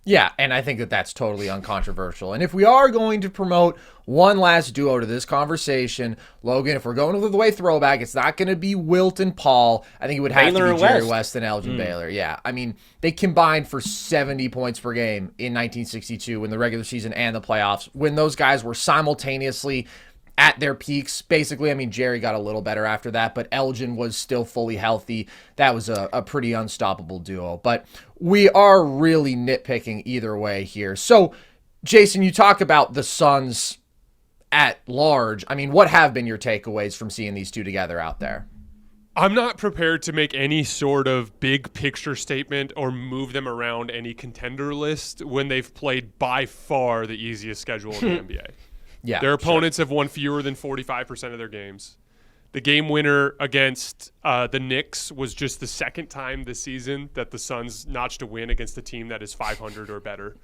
Yeah, and I think that that's totally uncontroversial. And if we are going to promote one last duo to this conversation, Logan, if we're going the way throwback, it's not going to be Wilt and Paul. I think it would have to be Jerry West and Elgin Baylor. Yeah, I mean, they combined for 70 points per game in 1962 in the regular season and the playoffs, when those guys were simultaneously at their peaks. Basically, I mean, Jerry got a little better after that, but Elgin was still fully healthy. That was a pretty unstoppable duo. But we are really nitpicking either way here. So, Jason, you talk about the Suns at large. I mean, what have been your takeaways from seeing these two together out there? I'm not prepared to make any sort of big picture statement or move them around any contender list when they've played by far the easiest schedule in the NBA. Yeah, their opponents have won fewer than 45% of their games. The game winner against the Knicks was just the second time this season that the Suns notched a win against a team that is 500 or better.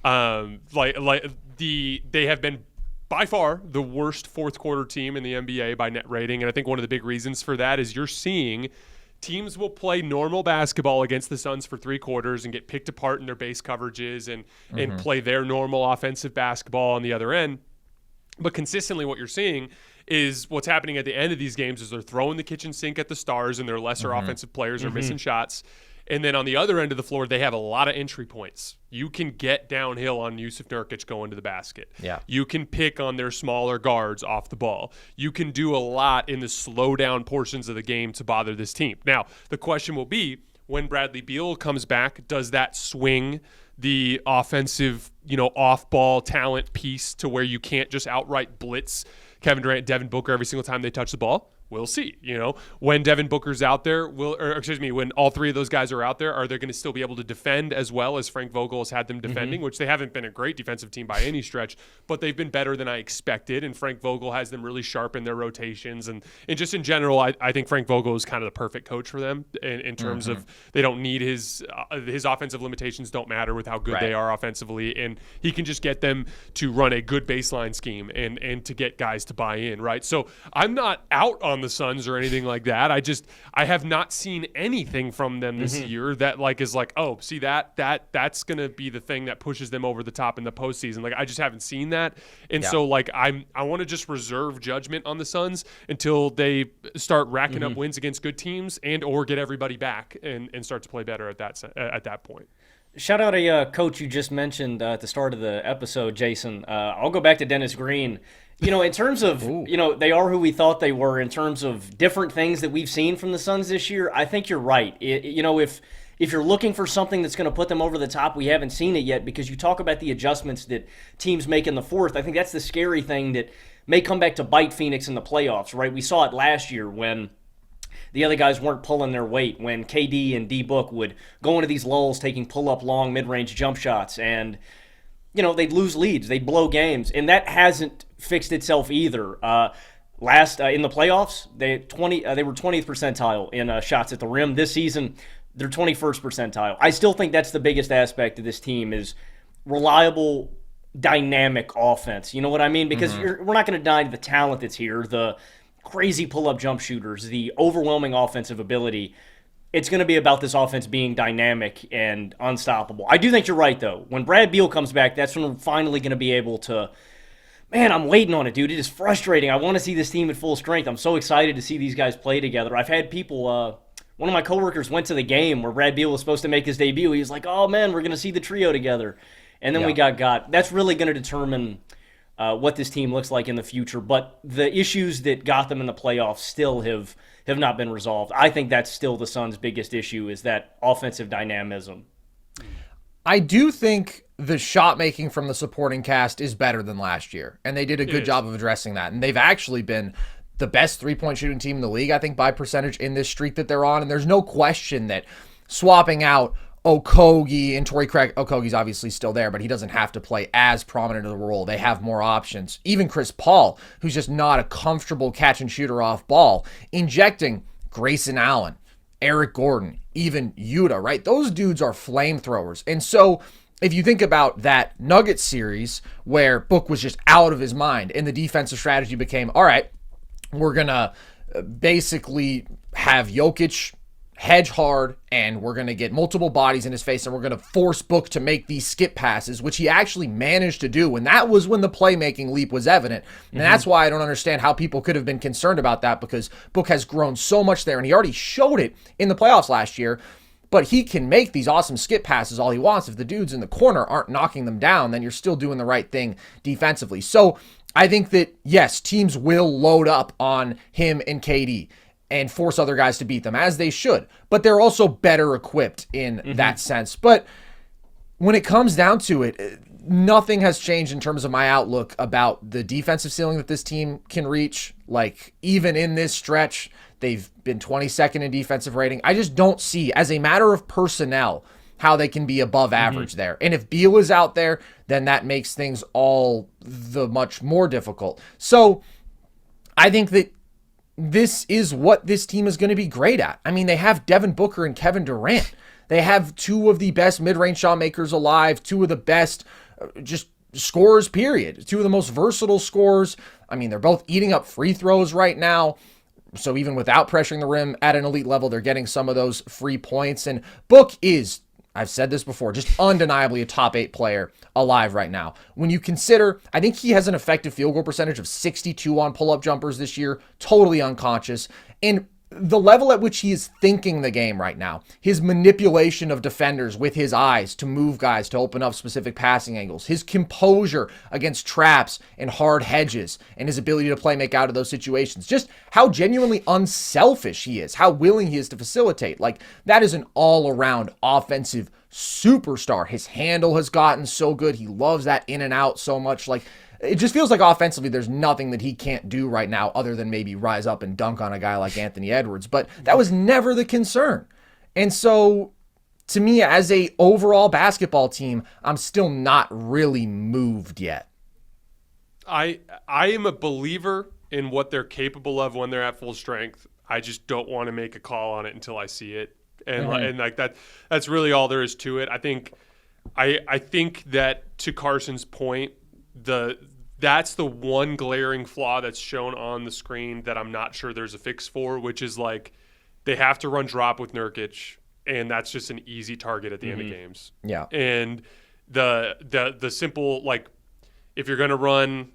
They have been by far the worst fourth quarter team in the NBA by net rating, and I think one of the big reasons for that is you're seeing teams will play normal basketball against the Suns for 3 quarters and get picked apart in their base coverages and play their normal offensive basketball on the other end. But consistently what you're seeing is what's happening at the end of these games is they're throwing the kitchen sink at the stars and their lesser offensive players are missing shots. And then on the other end of the floor, they have a lot of entry points. You can get downhill on Yusuf Nurkic going to the basket. Yeah. You can pick on their smaller guards off the ball. You can do a lot in the slow down portions of the game to bother this team. Now, the question will be, when Bradley Beal comes back, does that swing the offensive, off-ball talent piece to where you can't just outright blitz Kevin Durant, Devin Booker every single time they touch the ball? We'll see. When Devin Booker's out there, when all three of those guys are out there, are they going to still be able to defend as well as Frank Vogel has had them defending, which they haven't been a great defensive team by any stretch, but they've been better than I expected. And Frank Vogel has them really sharp in their rotations. And just in general, I think Frank Vogel is kind of the perfect coach for them in terms of they don't need his offensive limitations don't matter with how good they are offensively. And he can just get them to run a good baseline scheme and to get guys to buy in, right? So I'm not out on the Suns or anything like that. I have not seen anything from them this year that is oh, see that's gonna be the thing that pushes them over the top in the postseason. I just haven't seen that, and so I want to just reserve judgment on the Suns until they start racking up wins against good teams and or get everybody back and start to play better at that point. Shout out a coach you just mentioned at the start of the episode, Jason. I'll go back to Dennis Green. In terms of, they are who we thought they were in terms of different things that we've seen from the Suns this year. I think you're right. If you're looking for something that's going to put them over the top, we haven't seen it yet, because you talk about the adjustments that teams make in the fourth. I think that's the scary thing that may come back to bite Phoenix in the playoffs, right? We saw it last year when the other guys weren't pulling their weight, when KD and D-Book would go into these lulls taking pull-up long mid-range jump shots, and they'd lose leads, they'd blow games, and that hasn't fixed itself either. Last in the playoffs, they were 20th percentile in shots at the rim. This season, they're 21st percentile. I still think that's the biggest aspect of this team is reliable, dynamic offense. You know what I mean? Because we're not going to deny the talent that's here, the crazy pull-up jump shooters, the overwhelming offensive ability. It's going to be about this offense being dynamic and unstoppable. I do think you're right, though. When Brad Beal comes back, that's when we're finally going to be able to, man, I'm waiting on it, dude. It is frustrating. I want to see this team at full strength. I'm so excited to see these guys play together. I've had people, one of my coworkers went to the game where Brad Beal was supposed to make his debut. He was like, oh, man, we're going to see the trio together. And then we got. That's really going to determine what this team looks like in the future. But the issues that got them in the playoffs still have not been resolved. I think that's still the Suns' biggest issue, is that offensive dynamism. I do think the shot making from the supporting cast is better than last year, and they did a good job of addressing that. And they've actually been the best three-point shooting team in the league, I think, by percentage in this streak that they're on. And there's no question that swapping out Okogie and Torrey Craig, Okogie's obviously still there, but he doesn't have to play as prominent of a role. They have more options. Even Chris Paul, who's just not a comfortable catch and shooter off ball, injecting Grayson Allen, Eric Gordon, even Yuta, right? Those dudes are flamethrowers. And so if you think about that Nuggets series where Book was just out of his mind and the defensive strategy became, all right, we're going to basically have Jokic hedge hard, and we're going to get multiple bodies in his face, and we're going to force Book to make these skip passes, which he actually managed to do. And that was when the playmaking leap was evident. And that's why I don't understand how people could have been concerned about that, because Book has grown so much there, and he already showed it in the playoffs last year. But he can make these awesome skip passes all he wants. If the dudes in the corner aren't knocking them down, then you're still doing the right thing defensively. So I think that, yes, teams will load up on him and KD and force other guys to beat them, as they should. But they're also better equipped in that sense. But when it comes down to it, nothing has changed in terms of my outlook about the defensive ceiling that this team can reach. Like, even in this stretch, they've been 22nd in defensive rating. I just don't see, as a matter of personnel, how they can be above average there. And if Beal is out there, then that makes things all the much more difficult. So I think that this is what this team is going to be great at. I mean, they have Devin Booker and Kevin Durant. They have two of the best mid-range shot makers alive, two of the best just scorers, period. Two of the most versatile scorers. I mean, they're both eating up free throws right now. So even without pressuring the rim at an elite level, they're getting some of those free points. And Book is I've said this before, just undeniably a top 8 player alive right now. When you consider, I think he has an effective field goal percentage of 62 on pull-up jumpers this year, totally unconscious. And the level at which he is thinking the game right now, his manipulation of defenders with his eyes to move guys to open up specific passing angles, his composure against traps and hard hedges, and his ability to play make out of those situations, just how genuinely unselfish he is, how willing he is to facilitate. Like, that is an all-around offensive superstar. His handle has gotten so good. He loves that in and out so much. Like, it just feels like offensively there's nothing that he can't do right now other than maybe rise up and dunk on a guy like Anthony Edwards. But that was never the concern. And so, to me, as a overall basketball team, I'm still not really moved yet. I am a believer in what they're capable of when they're at full strength. I just don't want to make a call on it until I see it. And like that's really all there is to it. I think that, to Carson's point, that's the one glaring flaw that's shown on the screen that I'm not sure there's a fix for, which is like they have to run drop with Nurkic, and that's just an easy target at the end of games. Yeah. And the simple, like, if you're going to run,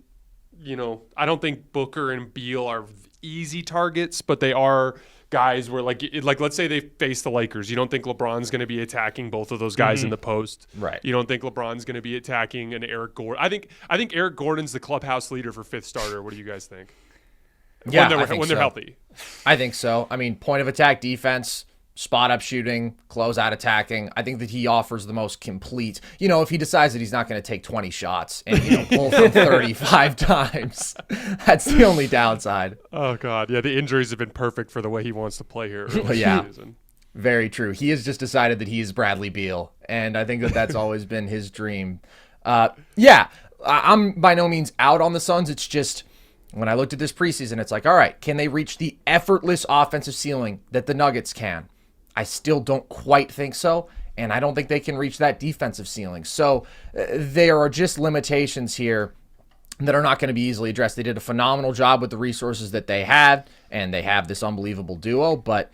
I don't think Booker and Beal are easy targets, but they are guys where, like let's say they face the Lakers. You don't think LeBron's going to be attacking both of those guys in the post. Right. You don't think LeBron's going to be attacking an Eric Gordon. I think Eric Gordon's the clubhouse leader for fifth starter. What do you guys think? Yeah, when they're healthy. I think so. I mean, point of attack defense, spot up shooting, close out attacking. I think that he offers the most complete. If he decides that he's not going to take 20 shots and pull from 35 times, that's the only downside. Oh God, yeah, the injuries have been perfect for the way he wants to play here. Yeah, very true. He has just decided that he is Bradley Beal, and I think that that's always been his dream. I'm by no means out on the Suns. It's just, when I looked at this preseason, it's like, all right, can they reach the effortless offensive ceiling that the Nuggets can? I still don't quite think so, and I don't think they can reach that defensive ceiling. So there are just limitations here that are not going to be easily addressed. They did a phenomenal job with the resources that they had, and they have this unbelievable duo, but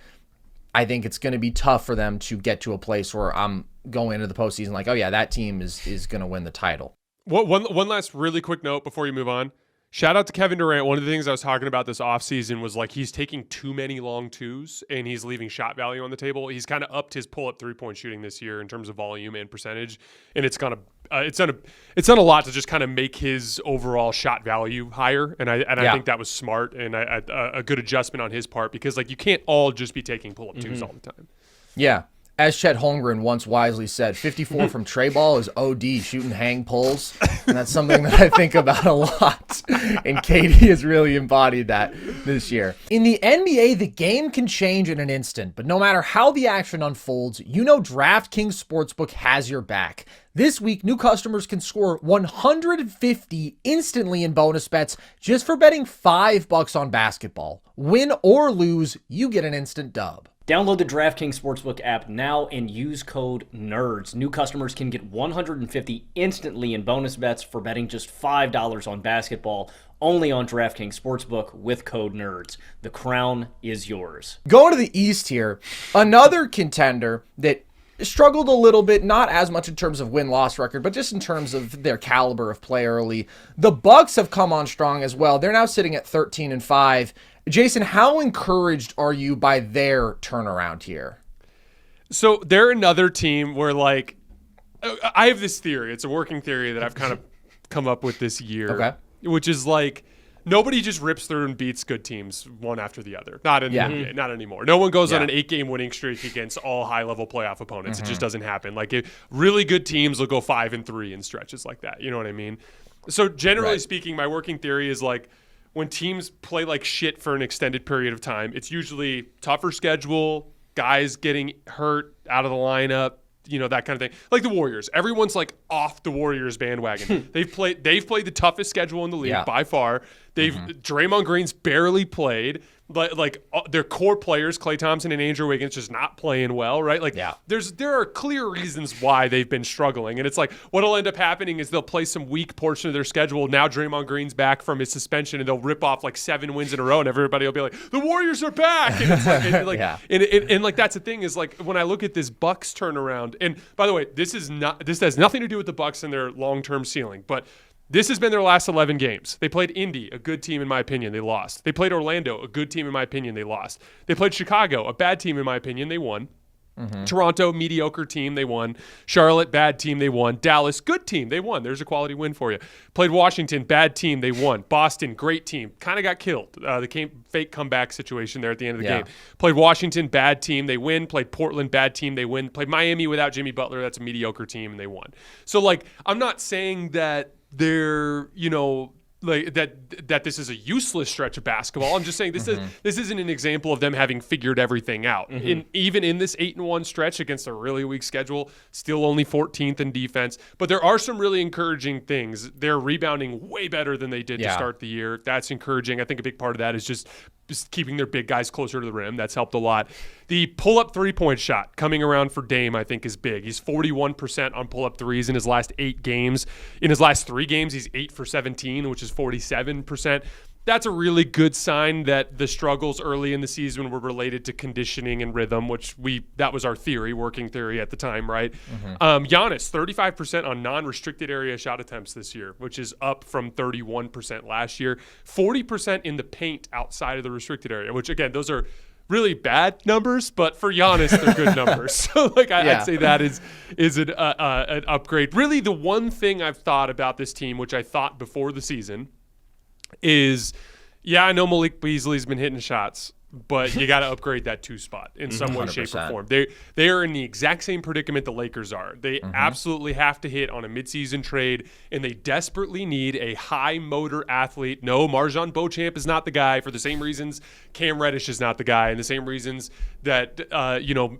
I think it's going to be tough for them to get to a place where I'm going into the postseason like, oh yeah, that team is going to win the title. One last really quick note before you move on. Shout out to Kevin Durant. One of the things I was talking about this offseason was like he's taking too many long twos and he's leaving shot value on the table. He's kind of upped his pull-up three-point shooting this year in terms of volume and percentage, and it's done a lot to just kind of make his overall shot value higher. And I think that was smart and a good adjustment on his part, because like you can't all just be taking pull-up twos all the time. Yeah. As Chet Holmgren once wisely said, 54 from Trey Ball is OD, shooting hang pulls. And that's something that I think about a lot. And KD has really embodied that this year. In the NBA, the game can change in an instant, but no matter how the action unfolds, DraftKings Sportsbook has your back. This week, new customers can score $150 instantly in bonus bets just for betting $5 on basketball. Win or lose, you get an instant dub. Download the DraftKings Sportsbook app now and use code NERDS. New customers can get $150 instantly in bonus bets for betting just $5 on basketball, only on DraftKings Sportsbook with code NERDS. The crown is yours. Going to the East here, another contender that struggled a little bit, not as much in terms of win-loss record, but just in terms of their caliber of play early. The Bucks have come on strong as well. They're now sitting at 13-5. Jason, how encouraged are you by their turnaround here? So they're another team where, like, I have this theory. It's a working theory that I've kind of come up with this year, which is like nobody just rips through and beats good teams one after the other. Not anymore. No one goes on an 8-game winning streak against all high-level playoff opponents. It just doesn't happen. Like, really good teams will go 5-3 in stretches like that. You know what I mean? So generally speaking, my working theory is like, when teams play like shit for an extended period of time, it's usually tougher schedule, guys getting hurt out of the lineup, that kind of thing. Like the Warriors. Everyone's like off the Warriors bandwagon. They've played the toughest schedule in the league by far. Draymond Green's barely played. their core players, Klay Thompson and Andrew Wiggins, just not playing well, right? Like, there are clear reasons why they've been struggling, and it's like what'll end up happening is they'll play some weak portion of their schedule. Now Draymond Green's back from his suspension, and they'll rip off like 7 wins in a row, and everybody will be like, "The Warriors are back!" And it's like, and like that's the thing is like when I look at this Bucks turnaround, and by the way, this has nothing to do with the Bucks and their long-term ceiling, but this has been their last 11 games. They played Indy, a good team in my opinion, they lost. They played Orlando, a good team in my opinion, they lost. They played Chicago, a bad team in my opinion, they won. Toronto, mediocre team, they won. Charlotte, bad team, they won. Dallas, good team, they won. There's a quality win for you. Played Washington, bad team, they won. Boston, great team, kind of got killed. The fake comeback situation there at the end of the game. Played Washington, bad team, they win. Played Portland, bad team, they win. Played Miami without Jimmy Butler, that's a mediocre team, and they won. So, like, I'm not saying that they're, like that this is a useless stretch of basketball. I'm just saying this isn't an example of them having figured everything out. Even in this 8-1 stretch against a really weak schedule, still only 14th in defense. But there are some really encouraging things. They're rebounding way better than they did to start the year. That's encouraging. I think a big part of that is just keeping their big guys closer to the rim. That's helped a lot. The pull-up three-point shot coming around for Dame, I think, is big. He's 41% on pull-up threes in his last 8 games. In his last 3 games, he's 8 for 17, which is 47%. That's a really good sign that the struggles early in the season were related to conditioning and rhythm, which that was our working theory at the time, right? Giannis, 35% on non-restricted area shot attempts this year, which is up from 31% last year. 40% in the paint outside of the restricted area, which, again, those are really bad numbers, but for Giannis, they're good numbers. So, like, I'd say that is an upgrade. Really, the one thing I've thought about this team, which I thought before the season, is, I know Malik Beasley's been hitting shots, but you got to upgrade that 2 spot in some way, 100%. Shape, or form. They are in the exact same predicament the Lakers are. They absolutely have to hit on a midseason trade, and they desperately need a high motor athlete. No, Marjon Beauchamp is not the guy for the same reasons Cam Reddish is not the guy, and the same reasons that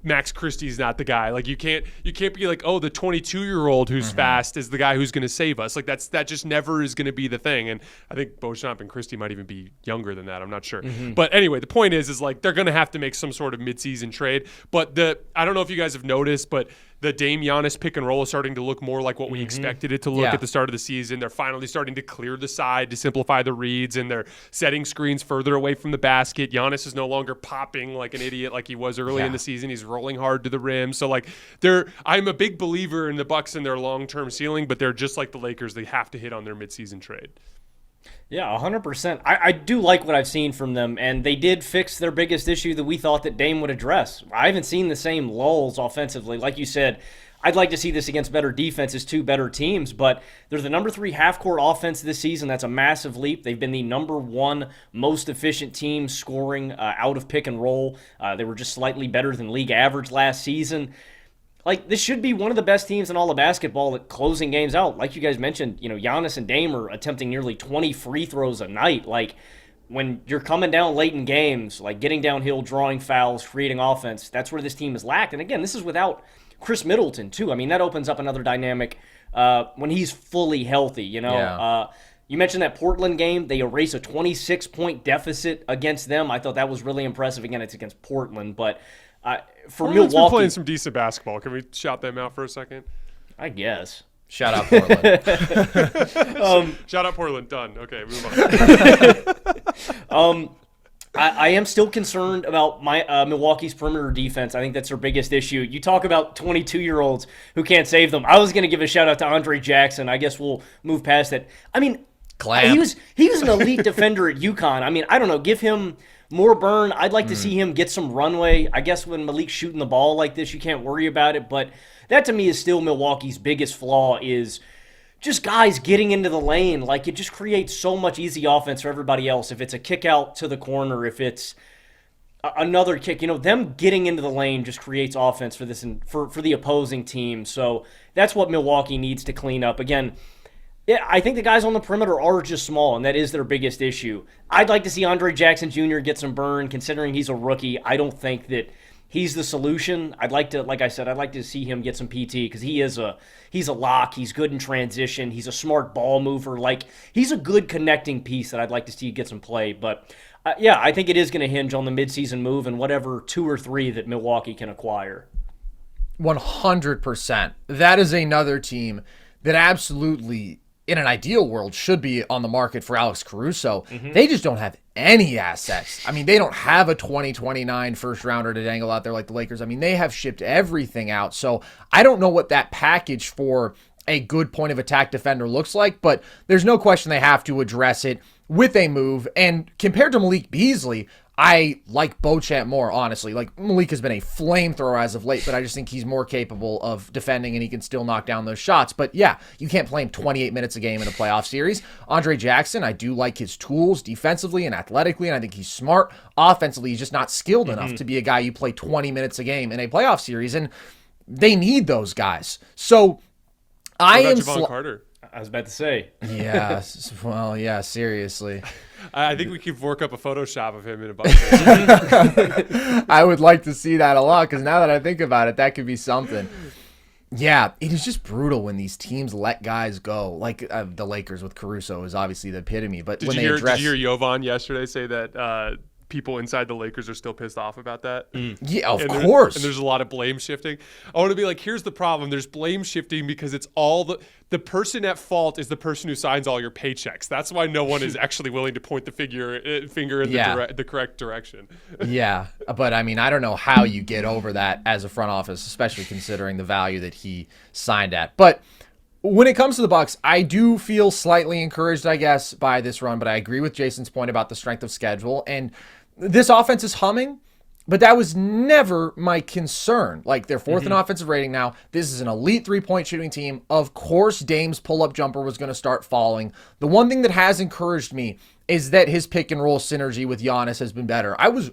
Max Christie is not the guy. Like you can't be like, oh, the 22-year-old who's fast is the guy who's going to save us. Like that just never is going to be the thing. And I think Beauchamp and Christie might even be younger than that. I'm not sure. But anyway, the point is like they're going to have to make some sort of midseason trade. But I don't know if you guys have noticed, but the Dame Giannis pick and roll is starting to look more like what we expected it to look at the start of the season. They're finally starting to clear the side to simplify the reads, and they're setting screens further away from the basket. Giannis is no longer popping like an idiot like he was early in the season. He's rolling hard to the rim. So like I'm a big believer in the Bucks and their long-term ceiling, but they're just like the Lakers. They have to hit on their midseason trade. Yeah, 100%. I do like what I've seen from them, and they did fix their biggest issue that we thought that Dame would address. I haven't seen the same lulls offensively. Like you said, I'd like to see this against better defenses, 2 better teams, but they're the number 3 half-court offense this season. That's a massive leap. They've been the number 1 most efficient team scoring out of pick and roll. They were just slightly better than league average last season. Like, this should be one of the best teams in all of basketball at closing games out. Like you guys mentioned, Giannis and Dame are attempting nearly 20 free throws a night. Like, when you're coming down late in games, like getting downhill, drawing fouls, creating offense, that's where this team is lacked. And again, this is without Chris Middleton, too. I mean, that opens up another dynamic when he's fully healthy, you mentioned that Portland game. They erase a 26-point deficit against them. I thought that was really impressive. Again, it's against Portland, but for Portland's Milwaukee, been playing some decent basketball. Can we shout them out for a second? I guess. Shout out Portland. Shout out Portland. Done. Okay, move on. I am still concerned about Milwaukee's perimeter defense. I think that's their biggest issue. You talk about 22-year-olds who can't save them. I was going to give a shout out to Andre Jackson. I guess we'll move past that. I mean, he was an elite defender at UConn. I mean, I don't know. Give him more burn. I'd like to see him get some runway. I guess when Malik's shooting the ball like this, you can't worry about it. But that to me is still Milwaukee's biggest flaw is just guys getting into the lane. Like, it just creates so much easy offense for everybody else. If it's a kick out to the corner, if it's another kick, them getting into the lane just creates offense for this and for the opposing team. So that's what Milwaukee needs to clean up. Again, I think the guys on the perimeter are just small, and that is their biggest issue. I'd like to see Andre Jackson Jr. get some burn, considering he's a rookie. I don't think that he's the solution. I'd like to see him get some PT because he's a lock. He's good in transition. He's a smart ball mover. Like, he's a good connecting piece that I'd like to see get some play. But Yeah, I think it is going to hinge on the midseason move and whatever 2 or 3 that Milwaukee can acquire. 100%. That is another team that absolutely, in an ideal world, should be on the market for Alex Caruso. They just don't have any assets. I mean, they don't have a 2029 first rounder to dangle out there like the Lakers. I mean, they have shipped everything out. So I don't know what that package for a good point of attack defender looks like, but there's no question they have to address it with a move. And compared to Malik Beasley, I like Beauchamp more, honestly. Like, Malik has been a flamethrower as of late, but I just think he's more capable of defending and he can still knock down those shots. But yeah, you can't play him 28 minutes a game in a playoff series. Andre Jackson, I do like his tools defensively and athletically, and I think he's smart. Offensively, he's just not skilled enough to be a guy you play 20 minutes a game in a playoff series, and they need those guys. So I am Javon Carter. I was about to say. Yeah, well, yeah, seriously. I think we could work up a Photoshop of him in a bunch of I would like to see that a lot, because now that I think about it, that could be something. Yeah, it is just brutal when these teams let guys go. Like the Lakers with Caruso is obviously the epitome. But Did when you they hear Jovan yesterday say that people inside the Lakers are still pissed off about that? Yeah, of course. And there's a lot of blame shifting. I want to be like, here's the problem. There's blame shifting because it's all the person at fault is the person who signs all your paychecks. That's why no one is actually willing to point the finger in the correct direction. Yeah, but I mean, I don't know how you get over that as a front office, especially considering the value that he signed at. But when it comes to the Bucks, I do feel slightly encouraged, I guess, by this run, but I agree with Jason's point about the strength of schedule. And this offense is humming, but that was never my concern. Like, they're fourth in offensive rating now. This is an elite three-point shooting team. Of course, Dame's pull-up jumper was going to start falling. The one thing that has encouraged me is that his pick-and-roll synergy with Giannis has been better. I was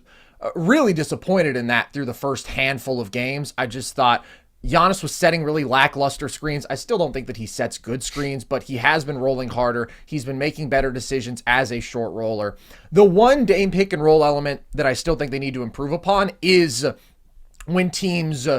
really disappointed in that through the first handful of games. I just thought Giannis was setting really lackluster screens. I still don't think that he sets good screens, but he has been rolling harder. He's been making better decisions as a short roller. The one Dame pick and roll element that I still think they need to improve upon is when teams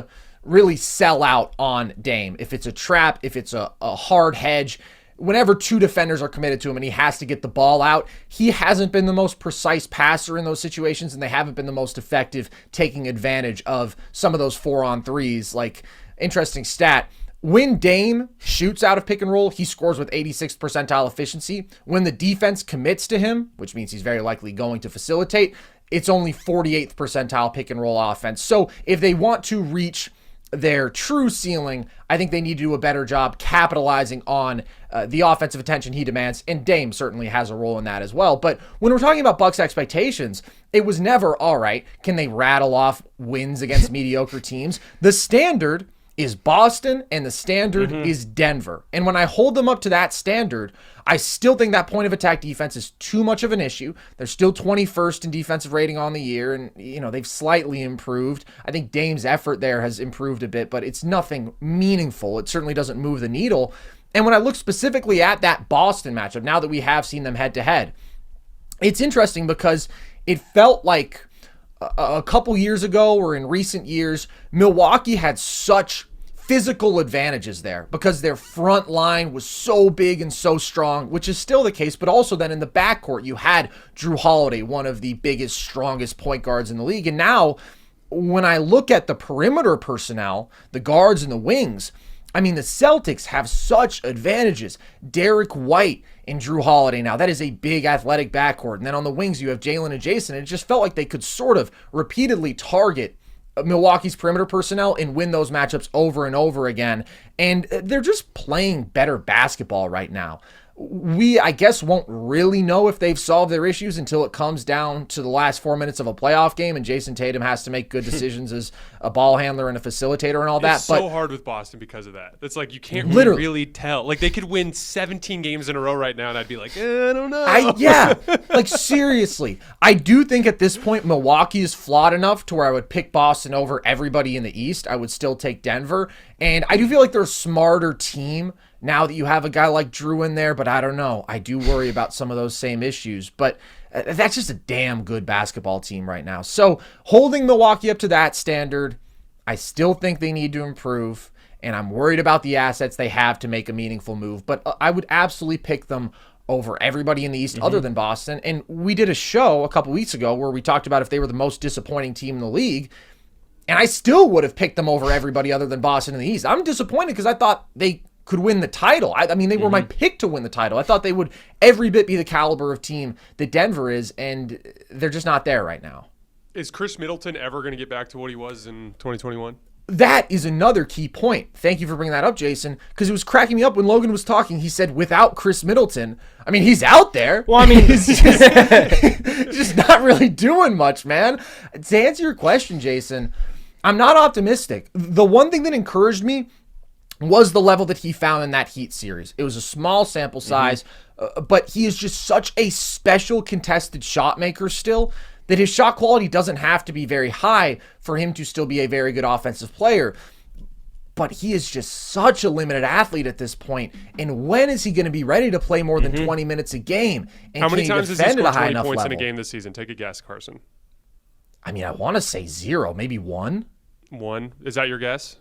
really sell out on Dame. If it's a trap, if it's a hard hedge, whenever two defenders are committed to him and he has to get the ball out, he hasn't been the most precise passer in those situations, and they haven't been the most effective taking advantage of some of those 4-on-3s. Like, interesting stat, when Dame shoots out of pick and roll, he scores with 86th percentile efficiency. When the defense commits to him, which means he's very likely going to facilitate, it's only 48th percentile pick and roll offense. So if they want to reach their true ceiling, I think they need to do a better job capitalizing on the offensive attention he demands, and Dame certainly has a role in that as well. But when we're talking about Bucks expectations, it was never, all right, can they rattle off wins against mediocre teams? The standard is Boston, and the standard is Denver. And when I hold them up to that standard, I still think that point of attack defense is too much of an issue. They're still 21st in defensive rating on the year, and they've slightly improved. I think Dame's effort there has improved a bit, but it's nothing meaningful. It certainly doesn't move the needle. And when I look specifically at that Boston matchup, now that we have seen them head to head, it's interesting because it felt like a couple years ago or in recent years, Milwaukee had such physical advantages there because their front line was so big and so strong, which is still the case, but also then in the backcourt, you had Drew Holiday, one of the biggest, strongest point guards in the league. And now when I look at the perimeter personnel, the guards and the wings, I mean, the Celtics have such advantages. Derek White and Drew Holiday now. That is a big athletic backcourt. And then on the wings, you have Jalen and Jason. And it just felt like they could sort of repeatedly target Milwaukee's perimeter personnel and win those matchups over and over again. And they're just playing better basketball right now. We, I guess, won't really know if they've solved their issues until it comes down to the last 4 minutes of a playoff game and Jason Tatum has to make good decisions as a ball handler and a facilitator and all that. It's so hard with Boston because of that. It's like you can't really tell. Like, they could win 17 games in a row right now, and I'd be like, I don't know. Yeah, like, seriously. I do think at this point Milwaukee is flawed enough to where I would pick Boston over everybody in the East. I would still take Denver. And I do feel like they're a smarter team now that you have a guy like Drew in there, but I don't know. I do worry about some of those same issues, but that's just a damn good basketball team right now. So holding Milwaukee up to that standard, I still think they need to improve, and I'm worried about the assets they have to make a meaningful move, but I would absolutely pick them over everybody in the East other than Boston. And we did a show a couple weeks ago where we talked about if they were the most disappointing team in the league. And I still would have picked them over everybody other than Boston in the East. I'm disappointed because I thought they could win the title. I mean, they were my pick to win the title. I thought they would every bit be the caliber of team that Denver is, and they're just not there right now. Is Chris Middleton ever going to get back to what he was in 2021? That is another key point. Thank you for bringing that up, Jason, because it was cracking me up when Logan was talking. He said, without Chris Middleton, I mean, he's out there. Well, I mean, he's just not really doing much, man. To answer your question, Jason, I'm not optimistic. The one thing that encouraged me was the level that he found in that Heat series. It was a small sample size, but he is just such a special contested shot maker still that his shot quality doesn't have to be very high for him to still be a very good offensive player. But he is just such a limited athlete at this point. And when is he going to be ready to play more than 20 minutes a game? And how many times has he scored 20 points level? in a game this season? Take a guess, Carson. I mean, I want to say 0, maybe 1. 1? Is that your guess?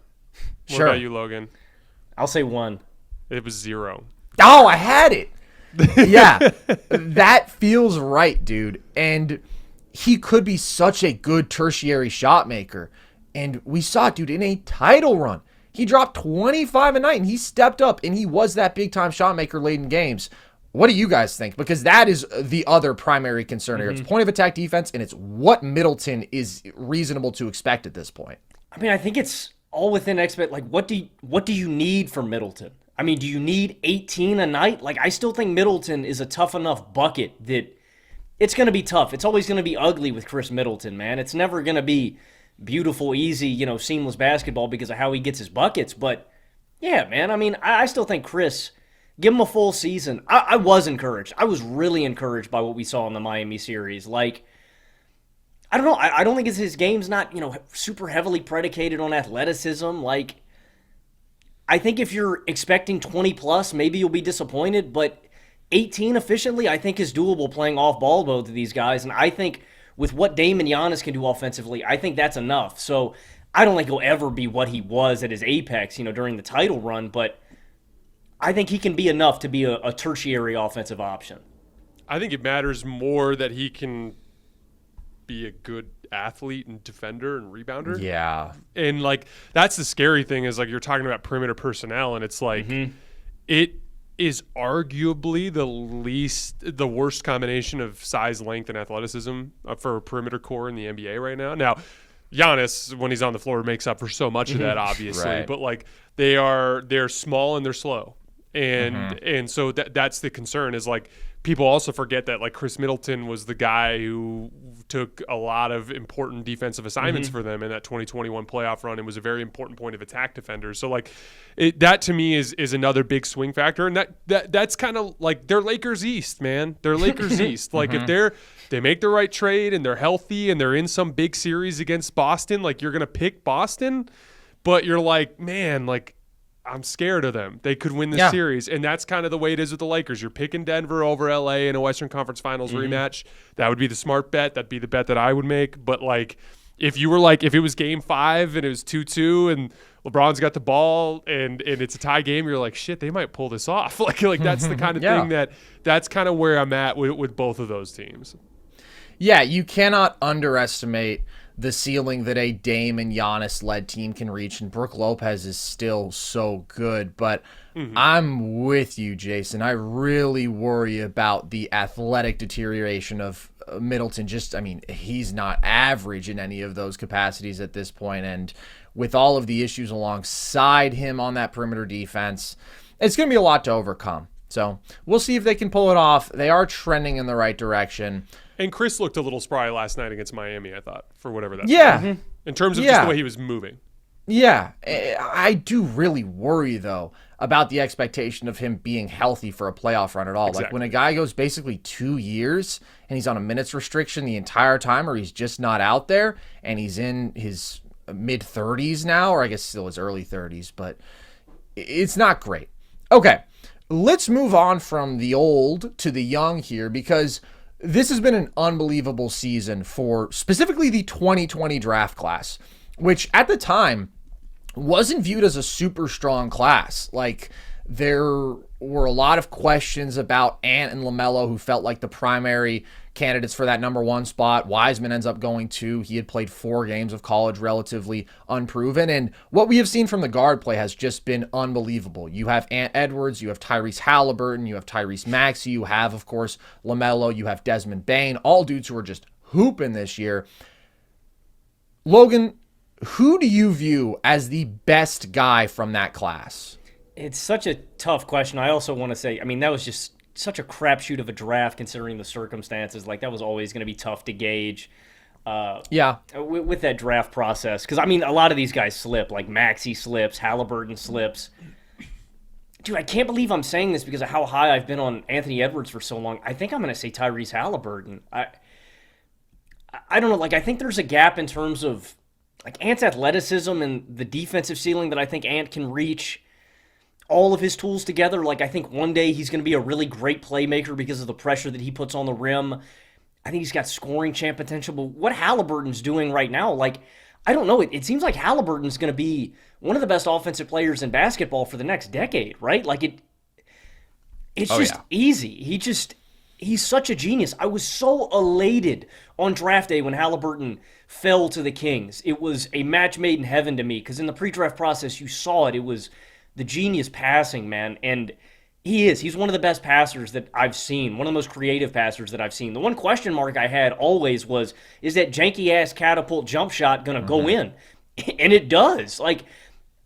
Sure. What about you, Logan? I'll say 1. It was 0. Oh, I had it. Yeah, that feels right, dude. And he could be such a good tertiary shot maker. And we saw it, dude, in a title run. He dropped 25 a night, and he stepped up, and he was that big-time shot maker late in games. What do you guys think? Because that is the other primary concern here. It's point of attack defense, and it's what Middleton is reasonable to expect at this point. I mean, I think it's all within expect. Like, what do you need from Middleton? I mean, do you need 18 a night? Like, I still think Middleton is a tough enough bucket that it's going to be tough. It's always going to be ugly with Chris Middleton, man. It's never going to be beautiful, easy, seamless basketball because of how he gets his buckets. But, yeah, man, I mean, I still think Chris, give him a full season. I was encouraged. I was really encouraged by what we saw in the Miami series. Like, I don't know. I don't think his game's not, super heavily predicated on athleticism. Like, I think if you're expecting 20-plus, maybe you'll be disappointed, but 18 efficiently, I think is doable playing off ball both of these guys. And I think with what Dame and Giannis can do offensively, I think that's enough. So I don't think he'll ever be what he was at his apex, during the title run, but I think he can be enough to be a tertiary offensive option. I think it matters more that he can be a good athlete and defender and rebounder. Yeah. And, that's the scary thing is, you're talking about perimeter personnel, and it's it is arguably the worst combination of size, length, and athleticism for a perimeter core in the NBA right now. Now, Giannis, when he's on the floor, makes up for so much of that, obviously. Right. But they're small and they're slow, and so that's the concern. Is people also forget that Chris Middleton was the guy who took a lot of important defensive assignments for them in that 2021 playoff run and was a very important point of attack defender. So that to me is another big swing factor, and that's kind of they're Lakers East, man. They're Lakers East. If they make the right trade and they're healthy and they're in some big series against Boston, you're gonna pick Boston, but you're man, I'm scared of them. They could win this series, and that's kind of the way it is with the Lakers. You're picking Denver over LA in a Western Conference Finals rematch. That would be the smart bet. That'd be the bet that I would make. But if you were if it was Game 5 and it was 2-2 and LeBron's got the ball and it's a tie game, you're shit, they might pull this off. That's the kind of thing that's kind of where I'm at with both of those teams. Yeah, you cannot underestimate the ceiling that a Dame and Giannis-led team can reach, and Brook Lopez is still so good. But I'm with you, Jason. I really worry about the athletic deterioration of Middleton. He's not average in any of those capacities at this point, and with all of the issues alongside him on that perimeter defense, it's going to be a lot to overcome. So we'll see if they can pull it off. They are trending in the right direction. And Chris looked a little spry last night against Miami, I thought, for whatever that's worth. In terms of just the way he was moving. Yeah. I do really worry, though, about the expectation of him being healthy for a playoff run at all. Exactly. When a guy goes basically 2 years and he's on a minutes restriction the entire time, or he's just not out there, and he's in his mid-30s now, or I guess still his early 30s, but it's not great. Okay, let's move on from the old to the young here, because this has been an unbelievable season for specifically the 2020 draft class, which at the time wasn't viewed as a super strong class. there were a lot of questions about Ant and LaMelo, who felt like the primary candidates for that number 1 spot. Wiseman ends up going 2. He had played 4 games of college, relatively unproven. And what we have seen from the guard play has just been unbelievable. You have Ant Edwards, you have Tyrese Haliburton, you have Tyrese Maxey, you have, of course, LaMelo, you have Desmond Bane, all dudes who are just hooping this year. Logan, who do you view as the best guy from that class? It's such a tough question. I also want to say, I mean, that was just such a crapshoot of a draft considering the circumstances. Like, that was always going to be tough to gauge. With that draft process. Because, I mean, a lot of these guys slip. Like, Maxey slips, Haliburton slips. Dude, I can't believe I'm saying this because of how high I've been on Anthony Edwards for so long. I think I'm going to say Tyrese Haliburton. I don't know. Like, I think there's a gap in terms of, like, Ant's athleticism and the defensive ceiling that I think Ant can reach. All of his tools together. Like, I think one day he's going to be a really great playmaker because of the pressure that he puts on the rim. I think he's got scoring champ potential. But what Haliburton's doing right now, like, I don't know. It seems like Haliburton's going to be one of the best offensive players in basketball for the next decade, right? Like, it's just easy. He's such a genius. I was so elated on draft day when Haliburton fell to the Kings. It was a match made in heaven to me because in the pre-draft process, you saw it. It was the genius passing, man. And he's one of the best passers that I've seen, one of the most creative passers that I've seen. The one question mark I had always was, is that janky-ass catapult jump shot going to go in? And it does. Like,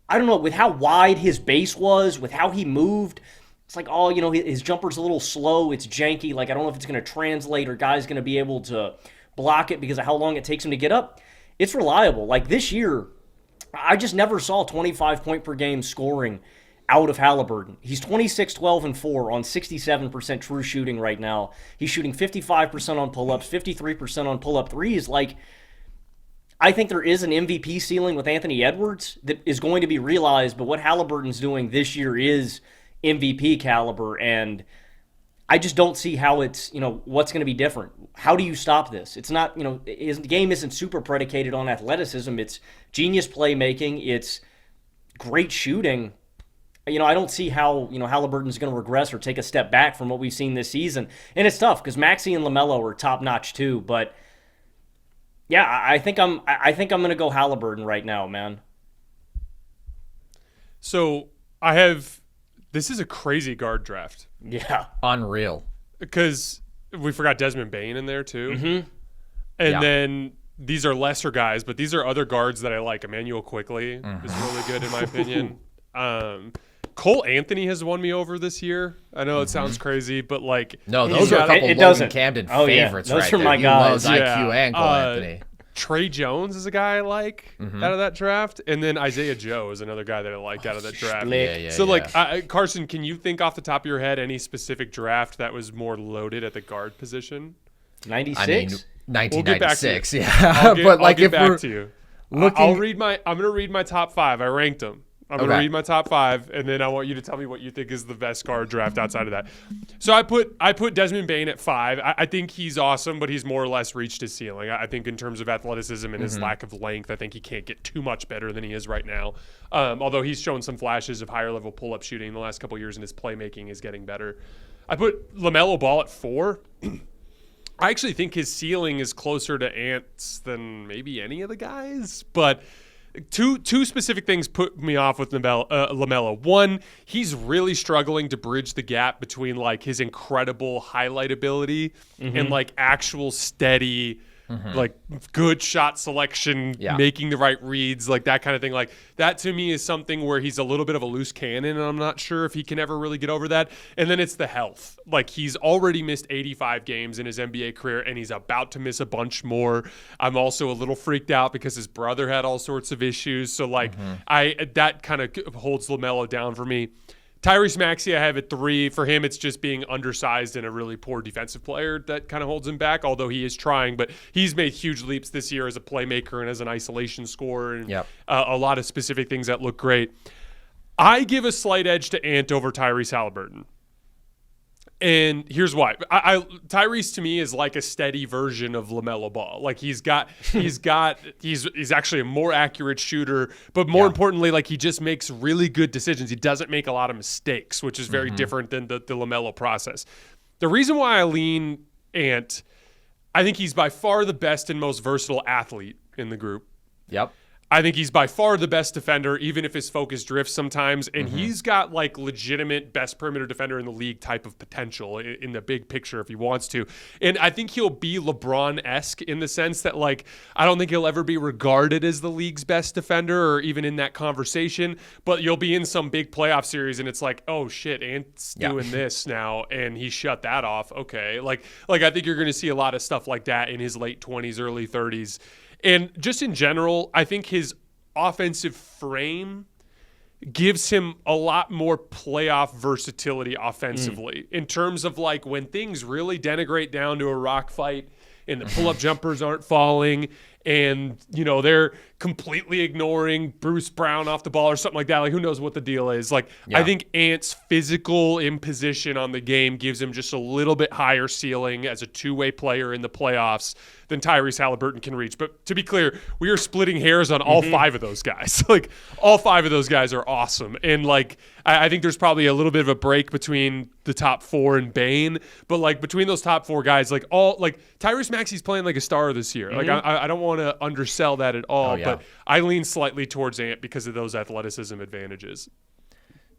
I don't know, with how wide his base was, with how he moved, it's like, oh, you know, his jumper's a little slow, it's janky. Like, I don't know if it's going to translate or guys going to be able to block it because of how long it takes him to get up. It's reliable. Like, this year, I just never saw 25 point per game scoring out of Haliburton. He's 26, 12, and 4 on 67% true shooting right now. He's shooting 55% on pull-ups, 53% on pull-up threes. Like, I think there is an MVP ceiling with Anthony Edwards that is going to be realized, but what Haliburton's doing this year is MVP caliber, and I just don't see how it's, you know, what's going to be different. How do you stop this? It's not, you know, his game isn't super predicated on athleticism. It's genius playmaking. It's great shooting. You know, I don't see how, you know, Haliburton's going to regress or take a step back from what we've seen this season. And it's tough because Maxey and LaMelo are top-notch too. But, yeah, I think I'm going to go Haliburton right now, man. So, this is a crazy guard draft. Yeah. Unreal. Because we forgot Desmond Bane in there too. Mm-hmm. And then these are lesser guys, but these are other guards that I like. Emmanuel Quickley is really good in my opinion. Cole Anthony has won me over this year. I know it sounds crazy, but like... No, those are a couple Logan Camden favorites those right are there. my guys. IQ and Cole Anthony. Trey Jones is a guy I like out of that draft. And then Isaiah Joe is another guy that I like out of that draft. Like, Carson, can you think off the top of your head any specific draft that was more loaded at the guard position? 96? I mean, 1996, we'll yeah. But like, if back we're to you. looking... I'm going to read my top 5. I ranked them. I'm going to read my top 5, and then I want you to tell me what you think is the best guard draft outside of that. So I put Desmond Bane at 5. I think he's awesome, but he's more or less reached his ceiling. I think in terms of athleticism and his lack of length, I think he can't get too much better than he is right now. Although he's shown some flashes of higher level pull-up shooting in the last couple of years, and his playmaking is getting better. I put LaMelo Ball at 4. I actually think his ceiling is closer to Ant's than maybe any of the guys, but... Two specific things put me off with LaMelo. One, he's really struggling to bridge the gap between like his incredible highlight ability and like actual steady, like good shot selection, making the right reads, like that kind of thing. Like that to me is something where he's a little bit of a loose cannon, and I'm not sure if he can ever really get over that. And then it's the health. Like he's already missed 85 games in his NBA career, and he's about to miss a bunch more. I'm also a little freaked out because his brother had all sorts of issues. So like that kind of holds LaMelo down for me. Tyrese Maxey I have at 3. For him, it's just being undersized and a really poor defensive player that kind of holds him back, although he is trying. But he's made huge leaps this year as a playmaker and as an isolation scorer and a lot of specific things that look great. I give a slight edge to Ant over Tyrese Haliburton. And here's why. Tyrese to me is like a steady version of LaMelo Ball. Like he's actually a more accurate shooter, but more importantly, like he just makes really good decisions. He doesn't make a lot of mistakes, which is very different than the LaMelo process. The reason why I lean Ant, I think he's by far the best and most versatile athlete in the group. Yep. I think he's by far the best defender, even if his focus drifts sometimes. And he's got like legitimate best perimeter defender in the league type of potential in the big picture if he wants to. And I think he'll be LeBron-esque in the sense that like, I don't think he'll ever be regarded as the league's best defender or even in that conversation, but you'll be in some big playoff series and it's like, oh shit, Ant's doing this now and he shut that off. Okay. Like I think you're going to see a lot of stuff like that in his late 20s, early 30s. And just in general, I think his offensive frame gives him a lot more playoff versatility offensively in terms of like when things really denigrate down to a rock fight and the pull-up jumpers aren't falling and, you know, they're completely ignoring Bruce Brown off the ball or something like that. Like, who knows what the deal is? Like, I think Ant's physical imposition on the game gives him just a little bit higher ceiling as a two-way player in the playoffs than Tyrese Haliburton can reach. But to be clear, we are splitting hairs on all five of those guys. Like, all five of those guys are awesome. And, like, I think there's probably a little bit of a break between the top four and Bane. But, like, between those top four guys, like, Tyrese Maxey's playing like a star this year. Like, I don't want to undersell that at all. But I lean slightly towards Ant because of those athleticism advantages.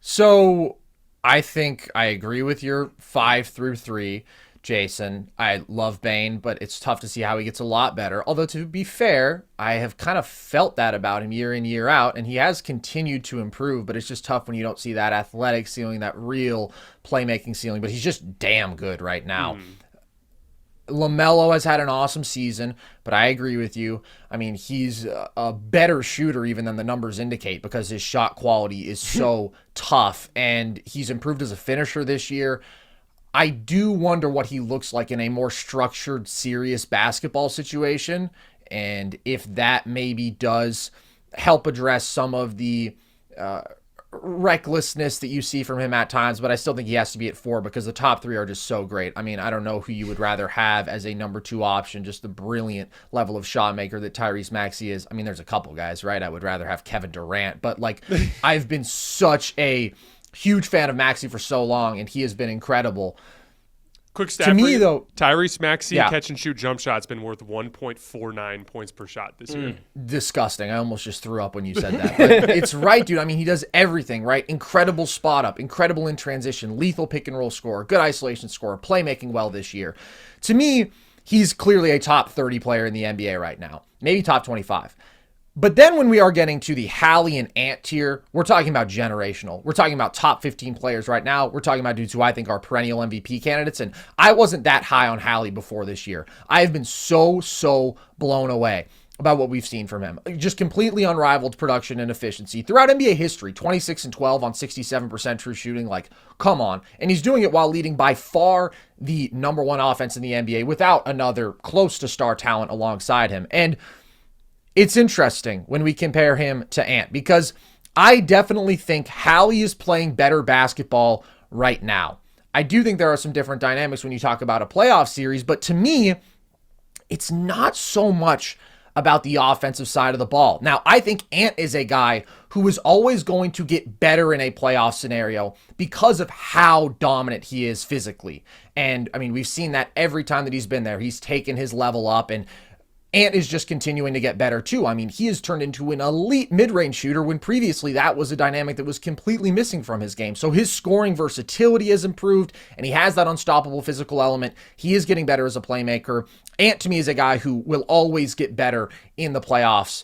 So I think I agree with your 5 through 3, Jason. I love Bane, but it's tough to see how he gets a lot better. Although, to be fair, I have kind of felt that about him year in, year out, and he has continued to improve, but it's just tough when you don't see that athletic ceiling, that real playmaking ceiling. But he's just damn good right now. LaMelo has had an awesome season, but I agree with you. I mean, he's a better shooter even than the numbers indicate because his shot quality is so tough, and he's improved as a finisher this year. I do wonder what he looks like in a more structured, serious basketball situation, and if that maybe does help address some of the recklessness that you see from him at times, but I still think he has to be at 4 because the top 3 are just so great. I mean, I don't know who you would rather have as a number 2 option, just the brilliant level of shot maker that Tyrese Maxey is. I mean, there's a couple guys, right? I would rather have Kevin Durant, but like I've been such a huge fan of Maxey for so long, and he has been incredible. Quick stat to for me, you. though, Tyrese Maxey catch and shoot jump shots been worth 1.49 points per shot this year. Disgusting. I almost just threw up when you said that. But it's right, dude. I mean, he does everything, right? Incredible spot up, incredible in transition, lethal pick and roll scorer, good isolation scorer, playmaking well this year. To me, he's clearly a top 30 player in the NBA right now, maybe top 25. But then when we are getting to the Hallie and Ant tier, we're talking about generational. We're talking about top 15 players right now. We're talking about dudes who I think are perennial MVP candidates. And I wasn't that high on Hallie before this year. I have been so blown away about what we've seen from him. Just completely unrivaled production and efficiency throughout NBA history. 26-12 on 67% true shooting. Like, come on. And he's doing it while leading by far the number 1 offense in the NBA without another close to star talent alongside him. And it's interesting when we compare him to Ant because I definitely think Hallie is playing better basketball right now. I do think there are some different dynamics when you talk about a playoff series, but to me, it's not so much about the offensive side of the ball. Now, I think Ant is a guy who is always going to get better in a playoff scenario because of how dominant he is physically. And I mean, we've seen that every time that he's been there. He's taken his level up, and Ant is just continuing to get better too. I mean, he has turned into an elite mid-range shooter when previously that was a dynamic that was completely missing from his game. So his scoring versatility has improved, and he has that unstoppable physical element. He is getting better as a playmaker. Ant, to me, is a guy who will always get better in the playoffs.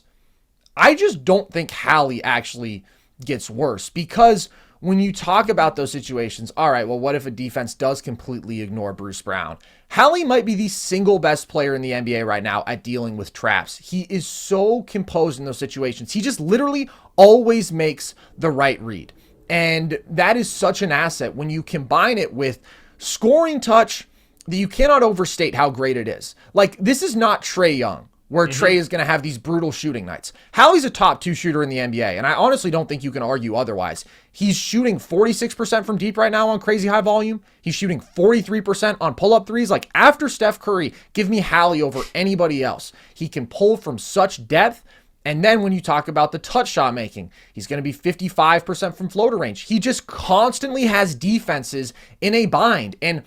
I just don't think Hallie actually gets worse because when you talk about those situations, all right, well, what if a defense does completely ignore Bruce Brown? Hallie might be the single best player in the NBA right now at dealing with traps. He is so composed in those situations. He just literally always makes the right read. And that is such an asset when you combine it with scoring touch that you cannot overstate how great it is. Like, this is not Trae Young, where Trae is going to have these brutal shooting nights. Hallie's a top 2 shooter in the NBA, and I honestly don't think you can argue otherwise. He's shooting 46% from deep right now on crazy high volume. He's shooting 43% on pull-up threes. Like, after Steph Curry, give me Hallie over anybody else. He can pull from such depth. And then when you talk about the touch shot making, he's going to be 55% from floater range. He just constantly has defenses in a bind. And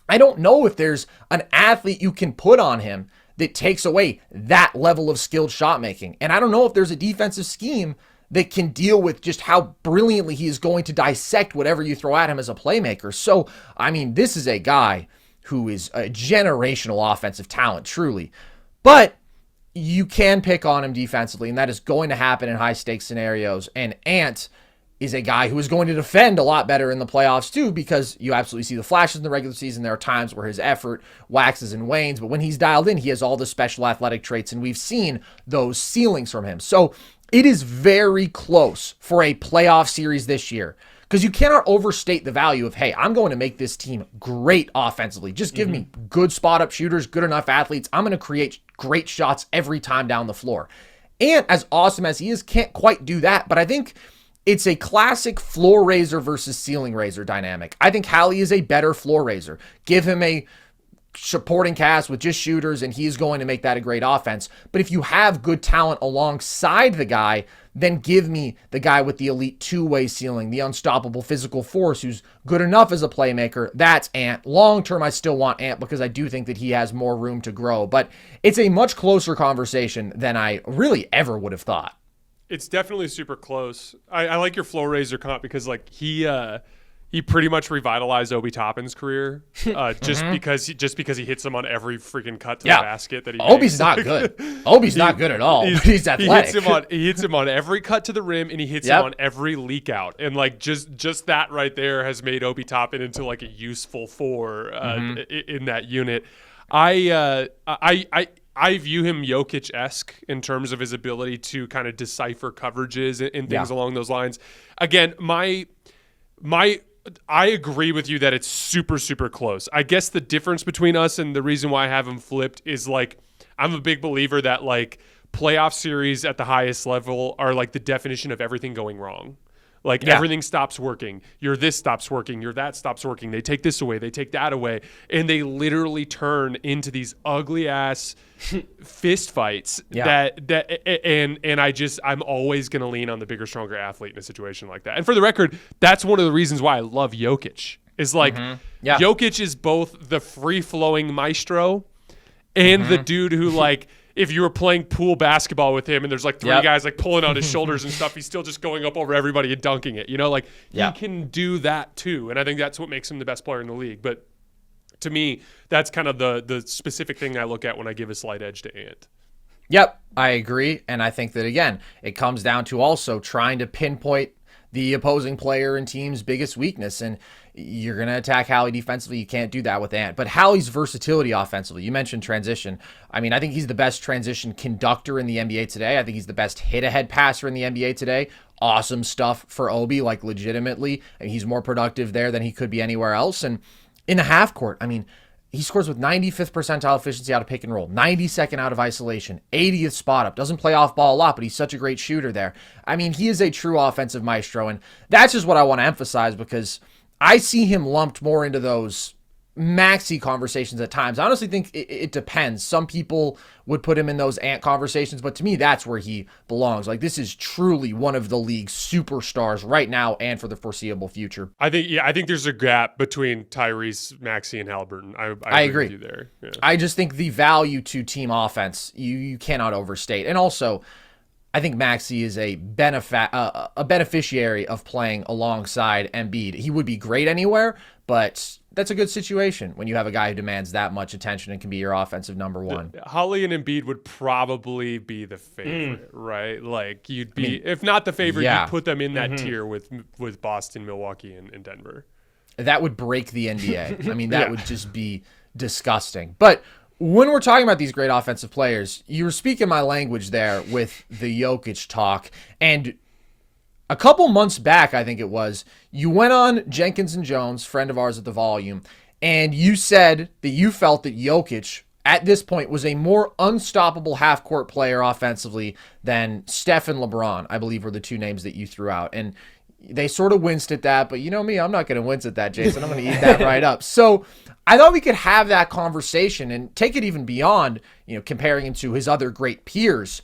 I don't know if there's an athlete you can put on him that takes away that level of skilled shot making. And I don't know if there's a defensive scheme that can deal with just how brilliantly he is going to dissect whatever you throw at him as a playmaker. So, I mean, this is a guy who is a generational offensive talent, truly. But you can pick on him defensively, and that is going to happen in high-stakes scenarios. And Ant is a guy who is going to defend a lot better in the playoffs too, because you absolutely see the flashes in the regular season. There are times where his effort waxes and wanes, but when he's dialed in, he has all the special athletic traits, and we've seen those ceilings from him. So it is very close for a playoff series this year, because you cannot overstate the value of, hey, I'm going to make this team great offensively. Just give me good spot-up shooters, good enough athletes. I'm going to create great shots every time down the floor. And as awesome as he is, can't quite do that, but I think it's a classic floor raiser versus ceiling raiser dynamic. I think Hallie is a better floor raiser. Give him a supporting cast with just shooters, and he's going to make that a great offense. But if you have good talent alongside the guy, then give me the guy with the elite two-way ceiling, the unstoppable physical force who's good enough as a playmaker. That's Ant. Long-term, I still want Ant because I do think that he has more room to grow. But it's a much closer conversation than I really ever would have thought. It's definitely super close. I like your floor raiser comp because like he pretty much revitalized Obi Toppin's career because he hits him on every freaking cut to the basket that he Obi's makes. not good. Obi's not good at all. But he's athletic. He hits him on every cut to the rim, and he hits him on every leak out. And like just that right there has made Obi Toppin into like a useful four in that unit. I view him Jokic-esque in terms of his ability to kind of decipher coverages and things along those lines. Again, I agree with you that it's super, super close. I guess the difference between us and the reason why I have him flipped is like I'm a big believer that like playoff series at the highest level are like the definition of everything going wrong. Like everything stops working. Your this stops working. Your that stops working. They take this away. They take that away. And they literally turn into these ugly ass fist fights I'm always going to lean on the bigger, stronger athlete in a situation like that. And for the record, that's one of the reasons why I love Jokic is like Jokic is both the free flowing maestro and the dude who like, if you were playing pool basketball with him and there's like three guys like pulling on his shoulders and stuff, he's still just going up over everybody and dunking it. You know, like he can do that too. And I think that's what makes him the best player in the league. But to me, that's kind of the specific thing I look at when I give a slight edge to Ant. Yep, I agree. And I think that, again, it comes down to also trying to pinpoint the opposing player and team's biggest weakness. And you're going to attack Hallie defensively. You can't do that with Ant. But Hallie's versatility offensively, you mentioned transition. I mean, I think he's the best transition conductor in the NBA today. I think he's the best hit-ahead passer in the NBA today. Awesome stuff for Obi, like legitimately. I mean, he's more productive there than he could be anywhere else. And in the half court, I mean, he scores with 95th percentile efficiency out of pick and roll, 92nd out of isolation, 80th spot up. Doesn't play off ball a lot, but he's such a great shooter there. I mean, he is a true offensive maestro, and that's just what I want to emphasize because I see him lumped more into those maxi conversations at times. I honestly think it depends. Some people would put him in those Ant conversations, but to me, that's where he belongs. Like, this is truly one of the league's superstars right now and for the foreseeable future. I think there's a gap between Tyrese, Maxey, and Haliburton. I agree with you there. Yeah. I just think the value to team offense, you cannot overstate. And also, I think Maxey is a beneficiary of playing alongside Embiid. He would be great anywhere, but that's a good situation when you have a guy who demands that much attention and can be your offensive number one. Holly and Embiid would probably be the favorite, right? Like you'd be, if not the favorite, you'd put them in that tier with Boston, Milwaukee, and Denver. That would break the NBA. I mean, that would just be disgusting. But when we're talking about these great offensive players, you were speaking my language there with the Jokic talk. And a couple months back, I think it was, you went on Jenkins and Jones, friend of ours at the Volume, and you said that you felt that Jokic at this point was a more unstoppable half-court player offensively than Steph and LeBron, I believe were the two names that you threw out. And they sort of winced at that, but you know me, I'm not going to wince at that, Jason. I'm going to eat that right up. So I thought we could have that conversation and take it even beyond, comparing him to his other great peers.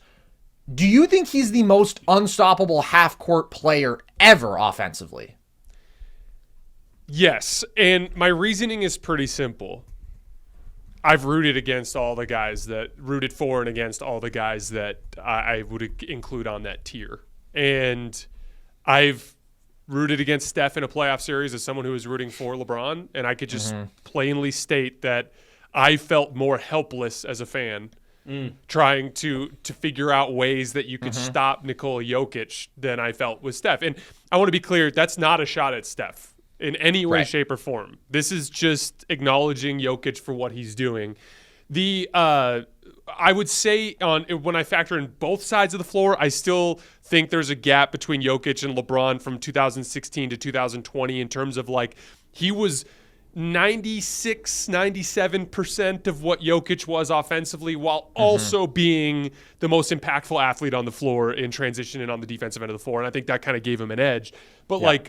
Do you think he's the most unstoppable half-court player ever offensively? Yes, and my reasoning is pretty simple. I've rooted for and against all the guys that I would include on that tier. And I've rooted against Steph in a playoff series as someone who was rooting for LeBron, and I could just plainly state that I felt more helpless as a fan trying to figure out ways that you could stop Nikola Jokic than I felt with Steph. And I want to be clear, that's not a shot at Steph in any way, shape, or form. This is just acknowledging Jokic for what he's doing. I would say when I factor in both sides of the floor, I still think there's a gap between Jokic and LeBron from 2016 to 2020 in terms of he was 97% of what Jokic was offensively while also being the most impactful athlete on the floor in transition and on the defensive end of the floor. And I think that kind of gave him an edge. But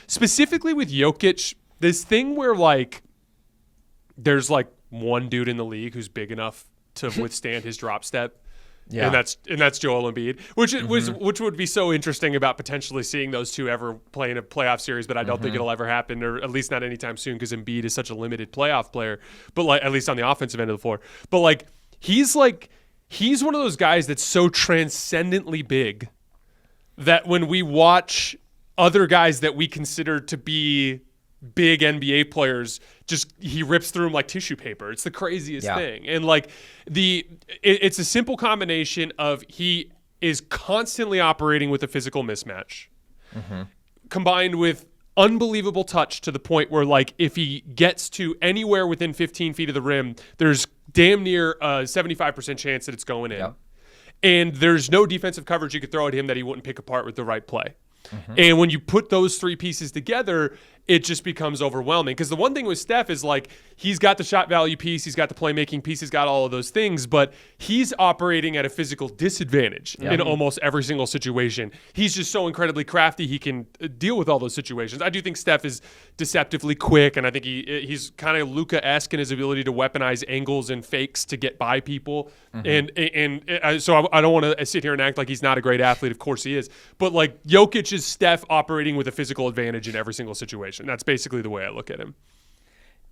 specifically with Jokic, this thing where there's one dude in the league who's big enough to withstand his drop step. Yeah. And that's Joel Embiid, which would be so interesting about potentially seeing those two ever play in a playoff series, but I don't think it'll ever happen, or at least not anytime soon, because Embiid is such a limited playoff player, but at least on the offensive end of the floor. But he's one of those guys that's so transcendently big that when we watch other guys that we consider to be big NBA players, he rips through them like tissue paper. It's the craziest thing. And it's a simple combination of he is constantly operating with a physical mismatch combined with unbelievable touch to the point where if he gets to anywhere within 15 feet of the rim, there's damn near a 75% chance that it's going in. Yeah. And there's no defensive coverage you could throw at him that he wouldn't pick apart with the right play. And when you put those three pieces together, it just becomes overwhelming. Because the one thing with Steph is he's got the shot value piece, he's got the playmaking piece, he's got all of those things, but he's operating at a physical disadvantage in almost every single situation. He's just so incredibly crafty, he can deal with all those situations. I do think Steph is deceptively quick, and I think he's kind of Luka-esque in his ability to weaponize angles and fakes to get by people. And so I don't want to sit here and act like he's not a great athlete. Of course he is. But Jokic is Steph operating with a physical advantage in every single situation. That's basically the way I look at him.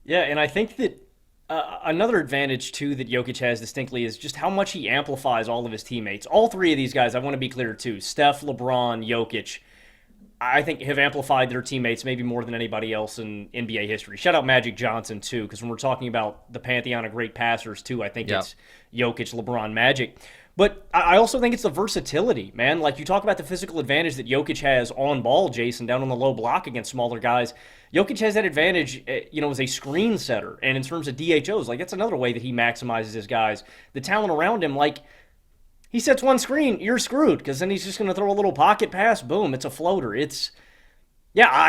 Yeah, and I think that another advantage, too, that Jokic has distinctly is just how much he amplifies all of his teammates. All three of these guys, I want to be clear, too, Steph, LeBron, Jokic, I think have amplified their teammates maybe more than anybody else in NBA history. Shout out Magic Johnson, too, because when we're talking about the pantheon of great passers, too, I think it's Jokic, LeBron, Magic. But I also think it's the versatility, man. You talk about the physical advantage that Jokic has on ball, Jason, down on the low block against smaller guys. Jokic has that advantage, as a screen setter. And in terms of DHOs, that's another way that he maximizes his guys. The talent around him, he sets one screen, you're screwed, because then he's just going to throw a little pocket pass, boom, it's a floater. I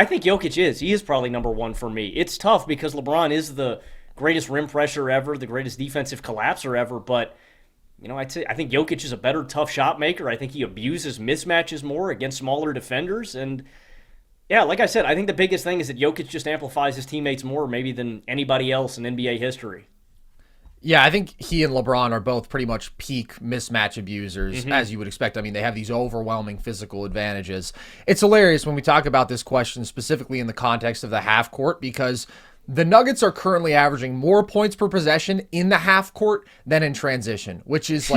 think Jokic He is probably number one for me. It's tough because LeBron is the greatest rim pressure ever, the greatest defensive collapser ever, but I think Jokic is a better tough shot maker. I think he abuses mismatches more against smaller defenders. And, like I said, I think the biggest thing is that Jokic just amplifies his teammates more maybe than anybody else in NBA history. Yeah, I think he and LeBron are both pretty much peak mismatch abusers, as you would expect. I mean, they have these overwhelming physical advantages. It's hilarious when we talk about this question specifically in the context of the half court because the Nuggets are currently averaging more points per possession in the half court than in transition, which is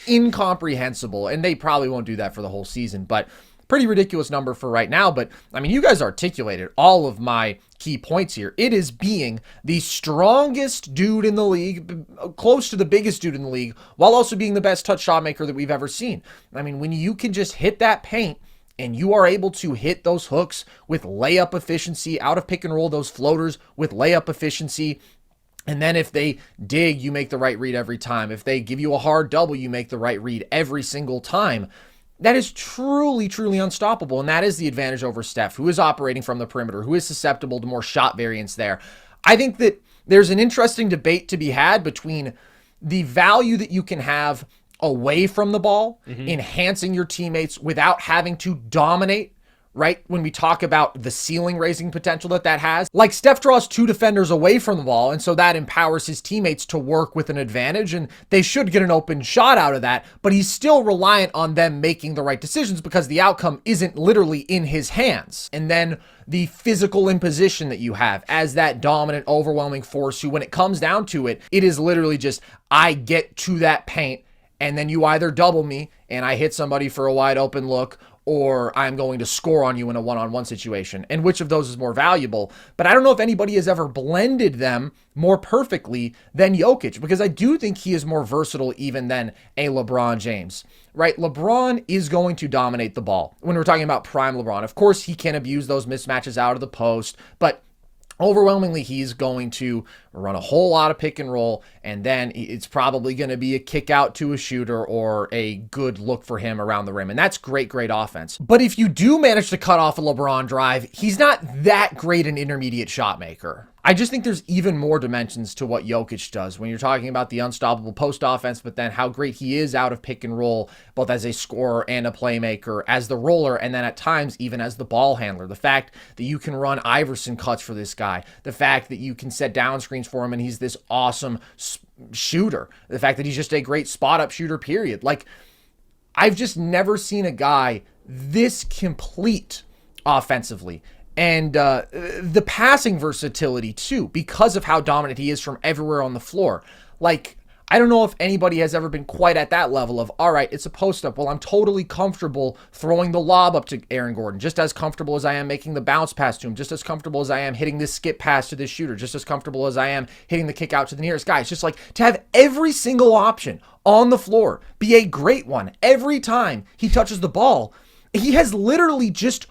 incomprehensible. And they probably won't do that for the whole season, but pretty ridiculous number for right now. But I mean, you guys articulated all of my key points here. It is being the strongest dude in the league, close to the biggest dude in the league, while also being the best touch shot maker that we've ever seen. I mean, when you can just hit that paint and you are able to hit those hooks with layup efficiency, out of pick and roll, those floaters with layup efficiency. And then if they dig, you make the right read every time. If they give you a hard double, you make the right read every single time. That is truly, truly unstoppable. And that is the advantage over Steph, who is operating from the perimeter, who is susceptible to more shot variance there. I think that there's an interesting debate to be had between the value that you can have away from the ball, enhancing your teammates without having to dominate, right? When we talk about the ceiling raising potential that has, like Steph draws 2 defenders away from the ball. And so that empowers his teammates to work with an advantage, and they should get an open shot out of that, but he's still reliant on them making the right decisions because the outcome isn't literally in his hands. And then the physical imposition that you have as that dominant, overwhelming force who, when it comes down to it, it is literally just, I get to that paint and then you either double me and I hit somebody for a wide open look, or I'm going to score on you in a one-on-one situation, and which of those is more valuable. But I don't know if anybody has ever blended them more perfectly than Jokic, because I do think he is more versatile even than a LeBron James, right? LeBron is going to dominate the ball. When we're talking about prime LeBron, of course, he can abuse those mismatches out of the post, but overwhelmingly, he's going to run a whole lot of pick and roll, and then it's probably going to be a kick out to a shooter or a good look for him around the rim. And that's great offense. But if you do manage to cut off a LeBron drive, he's not that great an intermediate shot maker. I just think there's even more dimensions to what Jokic does when you're talking about the unstoppable post offense, but then how great he is out of pick and roll, both as a scorer and a playmaker, as the roller, and then at times even as the ball handler. The fact that you can run Iverson cuts for this guy, the fact that you can set down screens for him and he's this awesome shooter, the fact that he's just a great spot up shooter, period. Like, I've just never seen a guy this complete offensively. And the passing versatility too, because of how dominant he is from everywhere on the floor. Like, I don't know if anybody has ever been quite at that level of, all right, it's a post up. Well, I'm totally comfortable throwing the lob up to Aaron Gordon, just as comfortable as I am making the bounce pass to him, just as comfortable as I am hitting this skip pass to this shooter, just as comfortable as I am hitting the kick out to the nearest guy. It's just like to have every single option on the floor be a great one every time he touches the ball. He has literally just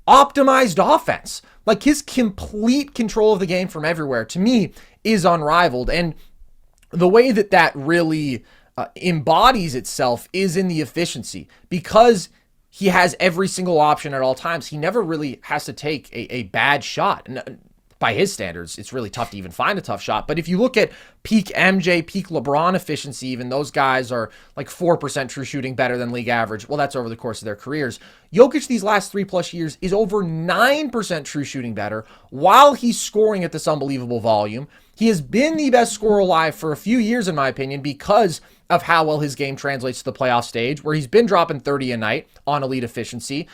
optimized offense. Like, his complete control of the game from everywhere, to me, is unrivaled. And the way that really embodies itself is in the efficiency, because he has every single option at all times. He never really has to take a bad shot. And by his standards, it's really tough to even find a tough shot. But if you look at peak MJ, peak LeBron efficiency, even those guys are like 4% true shooting better than league average. Well, that's over the course of their careers. Jokic these last 3+ years is over 9% true shooting better while he's scoring at this unbelievable volume. He has been the best scorer alive for a few years, in my opinion, because of how well his game translates to the playoff stage, where he's been dropping 30 a night on elite efficiency.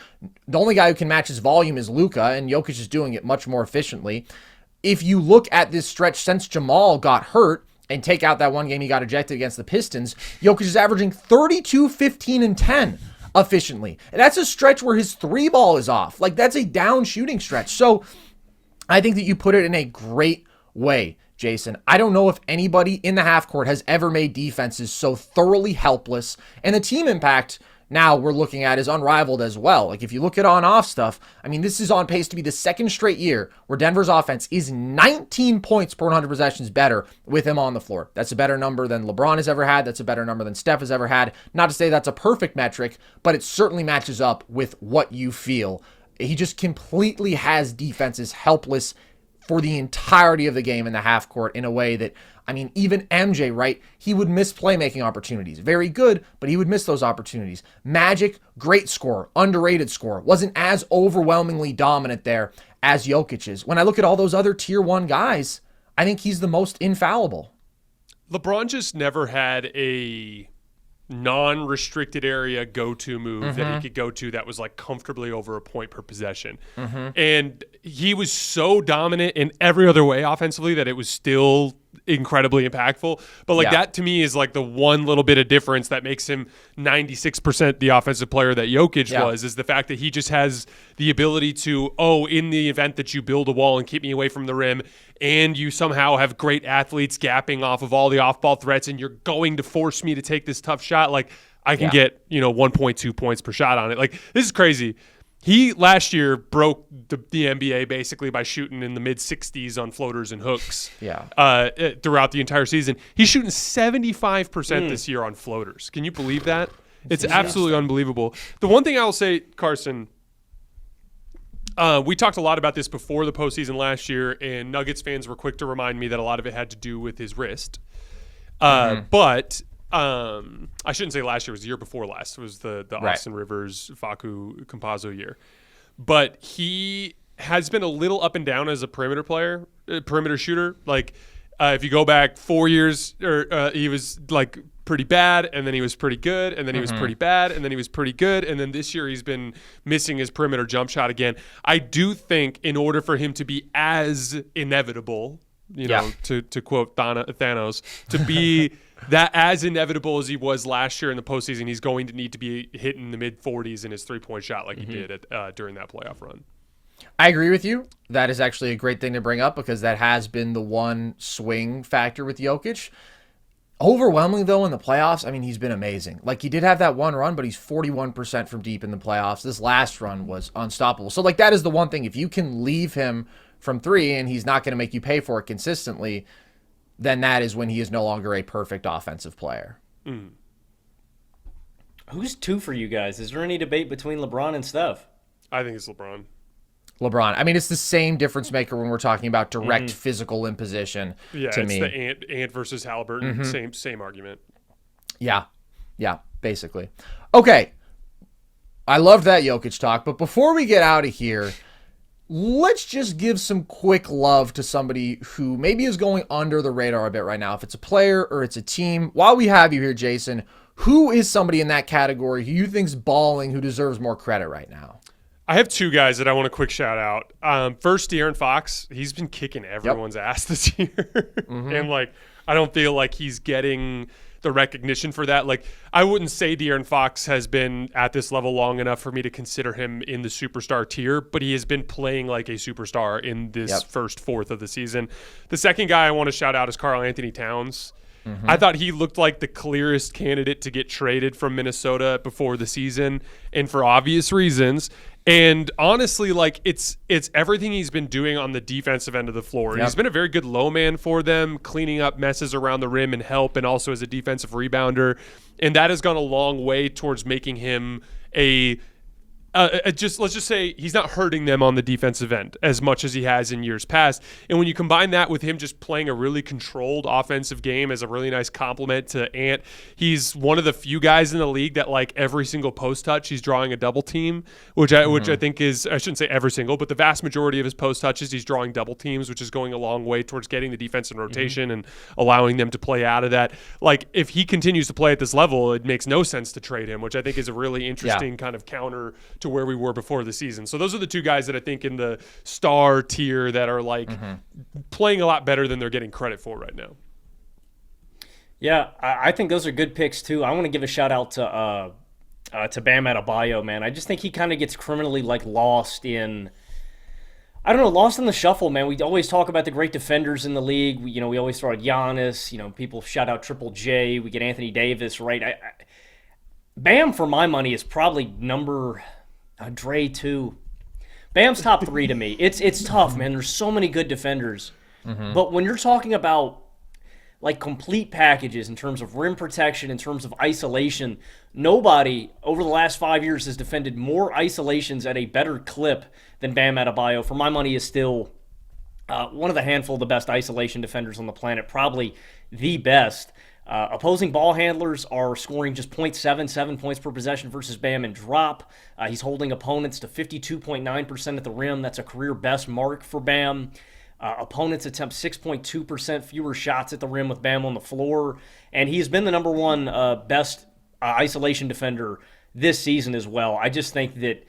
The only guy who can match his volume is Luka, and Jokic is doing it much more efficiently. If you look at this stretch since Jamal got hurt, and take out that one game he got ejected against the Pistons, Jokic is averaging 32, 15, and 10 efficiently. And that's a stretch where his 3-ball is off. Like, that's a down shooting stretch. So I think that you put it in a great way, Jason. I don't know if anybody in the half court has ever made defenses so thoroughly helpless, and the team impact now we're looking at is unrivaled as well. Like, if you look at on-off stuff, I mean, this is on pace to be the second straight year where Denver's offense is 19 points per 100 possessions better with him on the floor. That's a better number than LeBron has ever had. That's a better number than Steph has ever had. Not to say that's a perfect metric, but it certainly matches up with what you feel. He just completely has defenses helpless for the entirety of the game in the half court in a way that, I mean, even MJ, right? He would miss playmaking opportunities. Very good, but he would miss those opportunities. Magic, great scorer, underrated scorer. Wasn't as overwhelmingly dominant there as Jokic is. When I look at all those other tier 1 guys, I think he's the most infallible. LeBron just never had a non-restricted area go-to move that he could go to that was like comfortably over a point per possession. And he was so dominant in every other way offensively that it was still incredibly impactful. But like that to me is like the one little bit of difference that makes him 96% the offensive player that Jokic was, is the fact that he just has the ability to, in the event that you build a wall and keep me away from the rim, and you somehow have great athletes gapping off of all the off-ball threats, and you're going to force me to take this tough shot, like I can get, 1.2 points per shot on it. Like, this is crazy. He last year broke the NBA basically by shooting in the mid-60s on floaters and hooks throughout the entire season. He's shooting 75% this year on floaters. Can you believe that? It's absolutely unbelievable. The one thing I will say, Carson, We talked a lot about this before the postseason last year, and Nuggets fans were quick to remind me that a lot of it had to do with his wrist. But I shouldn't say last year. It was the year before last. It was the Austin Rivers, Facu Campazzo year. But he has been a little up and down as a perimeter shooter. Like, if you go back 4 years, he was like pretty bad, and then he was pretty good, and then he was pretty bad, and then he was pretty good, and then this year he's been missing his perimeter jump shot again. I do think in order for him to be as inevitable, to quote Thanos, to be that as inevitable as he was last year in the postseason, he's going to need to be hitting the mid-40s in his three-point shot like he did during that playoff run. I agree with you. That is actually a great thing to bring up because that has been the one swing factor with Jokic. Overwhelmingly, though, in the playoffs, I mean, he's been amazing. Like, he did have that one run, but he's 41% from deep in the playoffs. This last run was unstoppable. So, like, that is the one thing. If you can leave him from three and he's not going to make you pay for it consistently, then that is when he is no longer a perfect offensive player. Who's two for you guys? Is there any debate between LeBron and Steph? I think it's LeBron. I mean, it's the same difference maker when we're talking about direct physical imposition to me. Yeah, it's the Ant versus Haliburton. Same argument. Yeah, basically. Okay, I love that Jokic talk, but before we get out of here, let's just give some quick love to somebody who maybe is going under the radar a bit right now. If it's a player or it's a team, while we have you here, Jason, who is somebody in that category who you think's balling, who deserves more credit right now? I have two guys that I want to quick shout out. First, De'Aaron Fox. He's been kicking everyone's ass this year. And, like, I don't feel like he's getting the recognition for that. Like, I wouldn't say De'Aaron Fox has been at this level long enough for me to consider him in the superstar tier, but he has been playing like a superstar in this first fourth of the season. The second guy I want to shout out is Karl Anthony Towns. I thought he looked like the clearest candidate to get traded from Minnesota before the season, and for obvious reasons. And honestly, like, it's everything he's been doing on the defensive end of the floor. He's been a very good low man for them, cleaning up messes around the rim and help, and also as a defensive rebounder. And that has gone a long way towards making him let's just say he's not hurting them on the defensive end as much as he has in years past. And when you combine that with him just playing a really controlled offensive game as a really nice compliment to Ant, he's one of the few guys in the league that, like, every single post touch he's drawing a double team, which I think is, I shouldn't say every single, but the vast majority of his post touches he's drawing double teams, which is going a long way towards getting the defense in rotation and allowing them to play out of that. Like, if he continues to play at this level, it makes no sense to trade him, which I think is a really interesting kind of counter to where we were before the season. So those are the two guys that I think in the star tier that are, like, playing a lot better than they're getting credit for right now. Yeah, I think those are good picks too. I want to give a shout out to Bam Adebayo, man. I just think he kind of gets criminally, like, lost in the shuffle, man. We always talk about the great defenders in the league. We always throw out Giannis. People shout out Triple J. We get Anthony Davis, right? Bam, for my money, is probably number Dre 2. Bam's top 3 to me. It's tough, man. There's so many good defenders. But when you're talking about, like, complete packages in terms of rim protection, in terms of isolation, nobody over the last 5 years has defended more isolations at a better clip than Bam Adebayo. For my money, is still one of the handful of the best isolation defenders on the planet, probably the best. Opposing ball handlers are scoring just 0.77 points per possession versus Bam in drop. He's holding opponents to 52.9% at the rim. That's a career best mark for Bam. Opponents attempt 6.2% fewer shots at the rim with Bam on the floor. And he has been the number one best isolation defender this season as well. I just think that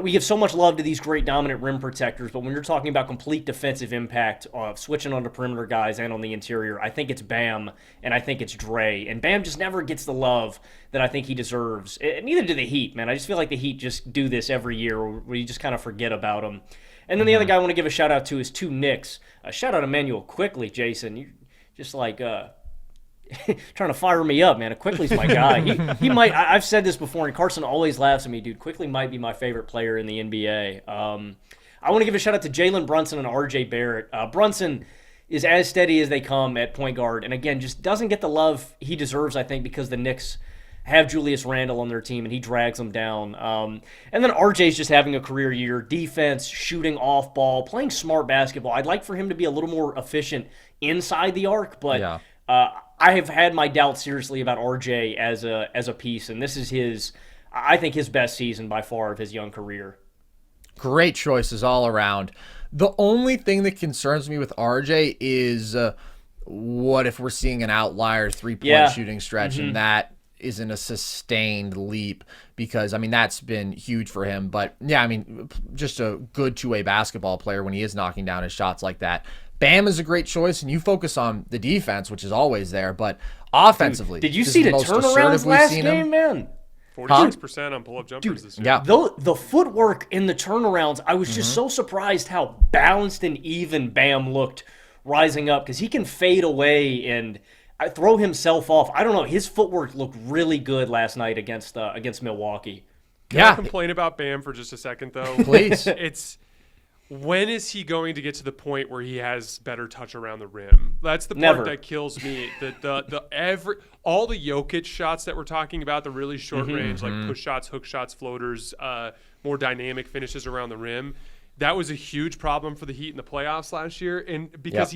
we give so much love to these great dominant rim protectors, but when you're talking about complete defensive impact of switching on to perimeter guys and on the interior, I think it's Bam and I think it's Dre. And Bam just never gets the love that I think he deserves. And neither do the Heat, man. I just feel like the Heat just do this every year where you just kind of forget about them. And then the other guy I want to give a shout out to is two Knicks. Shout out Emmanuel Quickly, Jason. You just like trying to fire me up, man. Quickly's my guy. He might. I've said this before, and Carson always laughs at me, dude. Quickly might be my favorite player in the NBA. I want to give a shout out to Jalen Brunson and RJ Barrett. Brunson is as steady as they come at point guard, and again, just doesn't get the love he deserves, I think, because the Knicks have Julius Randle on their team, and he drags them down. And then RJ's just having a career year. Defense, shooting off ball, playing smart basketball. I'd like for him to be a little more efficient inside the arc, but I have had my doubts seriously about RJ as a piece, and this is I think his best season by far of his young career. Great choices all around. The only thing that concerns me with RJ is what if we're seeing an outlier three-point shooting stretch, and that isn't a sustained leap, because, I mean, that's been huge for him. But, yeah, I mean, just a good two-way basketball player when he is knocking down his shots like that. Bam is a great choice, and you focus on the defense, which is always there. But offensively, did you see the turnarounds last game, man? 46% on pull-up jumpers this year. Yeah. The footwork in the turnarounds, I was just so surprised how balanced and even Bam looked rising up, because he can fade away and throw himself off. I don't know. His footwork looked really good last night against Milwaukee. Can I complain about Bam for just a second, though? Please. When is he going to get to the point where he has better touch around the rim? That's the part that kills me. All the Jokic shots that we're talking about, the really short range, like push shots, hook shots, floaters, more dynamic finishes around the rim. That was a huge problem for the Heat in the playoffs last year, and because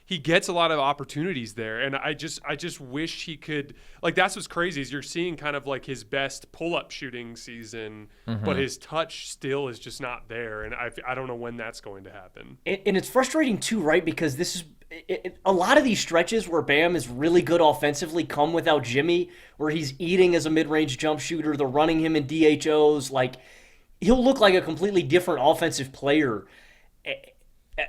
he gets a lot of opportunities there, and I just wish he could, like, that's what's crazy is you're seeing kind of like his best pull-up shooting season, but his touch still is just not there, and I don't know when that's going to happen. And it's frustrating too, right? Because this is a lot of these stretches where Bam is really good offensively come without Jimmy, where he's eating as a mid-range jump shooter. They're running him in DHOs. Like, he'll look like a completely different offensive player.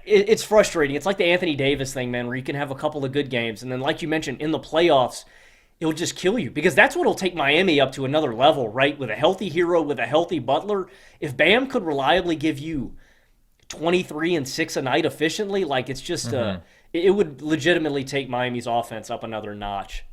It's frustrating. It's like the Anthony Davis thing, man, where you can have a couple of good games, and then, like you mentioned, in the playoffs, it'll just kill you, because that's what'll take Miami up to another level, right? With a healthy Hero, with a healthy Butler. If Bam could reliably give you 23 and 6 a night efficiently, like, it's just it would legitimately take Miami's offense up another notch.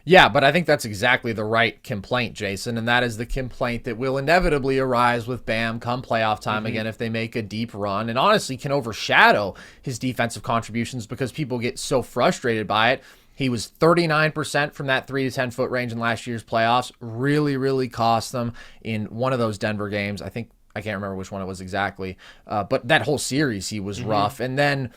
Yeah, but I think that's exactly the right complaint, Jason, and that is the complaint that will inevitably arise with Bam come playoff time again if they make a deep run, and honestly can overshadow his defensive contributions because people get so frustrated by it. He was 39% from that 3 to 10 foot range in last year's playoffs. Really, really cost them in one of those Denver games. I can't remember which one it was exactly, but that whole series he was rough. And then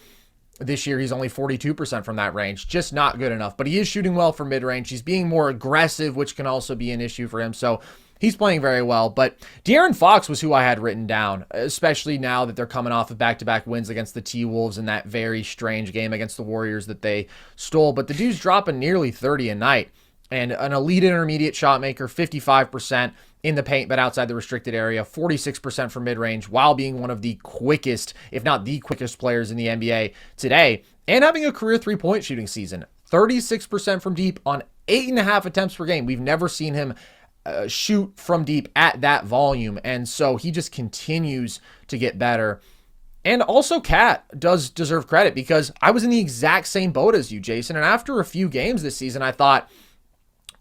this year, he's only 42% from that range. Just not good enough. But he is shooting well from mid-range. He's being more aggressive, which can also be an issue for him. So he's playing very well. But De'Aaron Fox was who I had written down, especially now that they're coming off of back-to-back wins against the T-Wolves in that very strange game against the Warriors that they stole. But the dude's dropping nearly 30 a night. And an elite intermediate shot maker, 55% in the paint, but outside the restricted area, 46% from mid-range, while being one of the quickest, if not the quickest players in the NBA today, and having a career three-point shooting season. 36% from deep on 8.5 attempts per game. We've never seen him shoot from deep at that volume, and so he just continues to get better. And also, Cat does deserve credit, because I was in the exact same boat as you, Jason, and after a few games this season, I thought,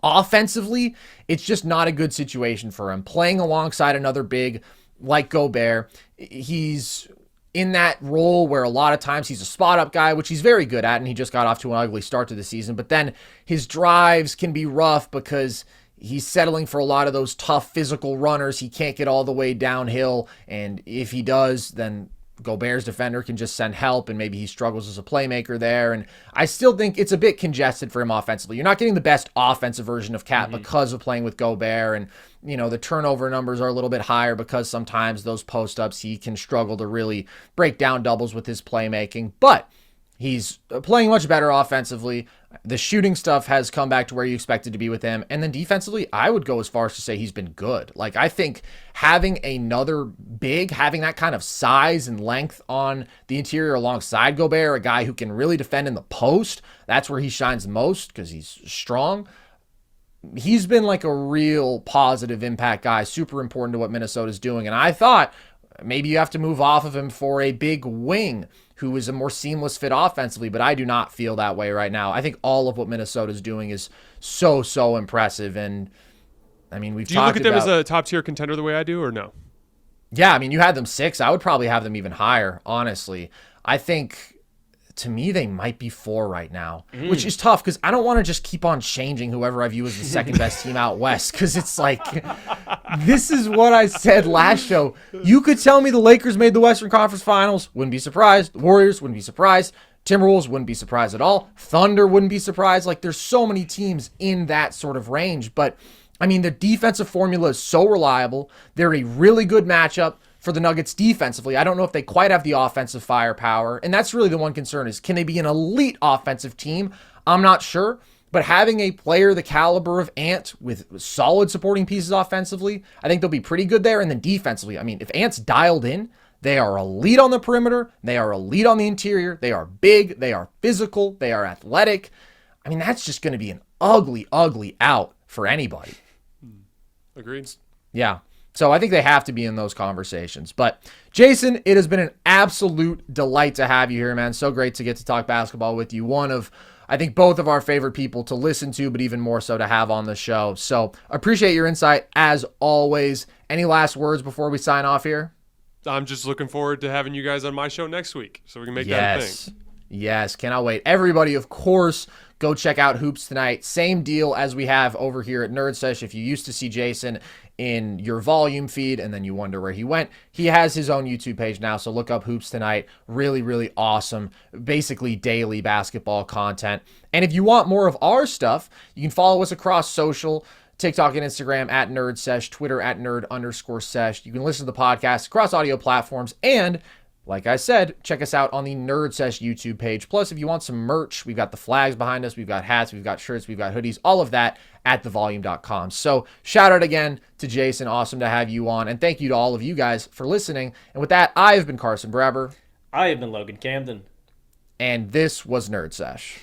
offensively, it's just not a good situation for him. Playing alongside another big like Gobert, he's in that role where a lot of times he's a spot-up guy, which he's very good at, and he just got off to an ugly start to the season. But then his drives can be rough because he's settling for a lot of those tough physical runners. He can't get all the way downhill, and if he does, then Gobert's defender can just send help, and maybe he struggles as a playmaker there. And I still think it's a bit congested for him offensively. You're not getting the best offensive version of Cat because of playing with Gobert, and the turnover numbers are a little bit higher because sometimes those post-ups he can struggle to really break down doubles with his playmaking. But he's playing much better offensively. The shooting stuff has come back to where you expected to be with him. And then defensively, I would go as far as to say he's been good. Like, I think having another big, having that kind of size and length on the interior alongside Gobert, a guy who can really defend in the post, that's where he shines the most because he's strong. He's been like a real positive impact guy, super important to what Minnesota's doing. And I thought maybe you have to move off of him for a big wing who is a more seamless fit offensively, but I do not feel that way right now. I think all of what Minnesota's doing is so impressive, and I mean, we've talked about... Do you look at them as a top-tier contender the way I do, or no? Yeah, I mean, you had them 6. I would probably have them even higher, honestly. I think to me, they might be 4 right now, which is tough because I don't want to just keep on changing whoever I view as the second best team out west, because it's like, this is what I said last show. You could tell me the Lakers made the Western Conference Finals, wouldn't be surprised. The Warriors wouldn't be surprised. Timberwolves wouldn't be surprised at all. Thunder wouldn't be surprised. Like, there's so many teams in that sort of range, but I mean, the defensive formula is so reliable. They're a really good matchup for the Nuggets defensively. I don't know if they quite have the offensive firepower, and that's really the one concern is, can they be an elite offensive team? I'm not sure, but having a player the caliber of Ant with solid supporting pieces offensively, I think they'll be pretty good there. And then defensively, I mean, if Ant's dialed in, they are elite on the perimeter, they are elite on the interior, they are big, they are physical, they are athletic. I mean, that's just going to be an ugly, ugly out for anybody. Agreed. Yeah. So I think they have to be in those conversations. But Jason, it has been an absolute delight to have you here, man. So great to get to talk basketball with you. One of, I think, both of our favorite people to listen to, but even more so to have on the show. So appreciate your insight as always. Any last words before we sign off here? I'm just looking forward to having you guys on my show next week so we can make that a thing. Yes, cannot wait. Everybody, of course, go check out Hoops Tonight. Same deal as we have over here at Nerd Sesh. If you used to see Jason in your volume feed and then you wonder where he went, he has his own YouTube page now. So look up Hoops Tonight. Really, really awesome. Basically daily basketball content. And if you want more of our stuff, you can follow us across social, TikTok and Instagram at Nerd Sesh, Twitter at Nerd_Sesh. You can listen to the podcast across audio platforms, and like I said, check us out on the Nerd Sesh YouTube page. Plus, if you want some merch, we've got the flags behind us, we've got hats, we've got shirts, we've got hoodies, all of that at thevolume.com. So shout out again to Jason. Awesome to have you on. And thank you to all of you guys for listening. And with that, I've been Carson Brabber. I have been Logan Camden. And this was Nerd Sesh.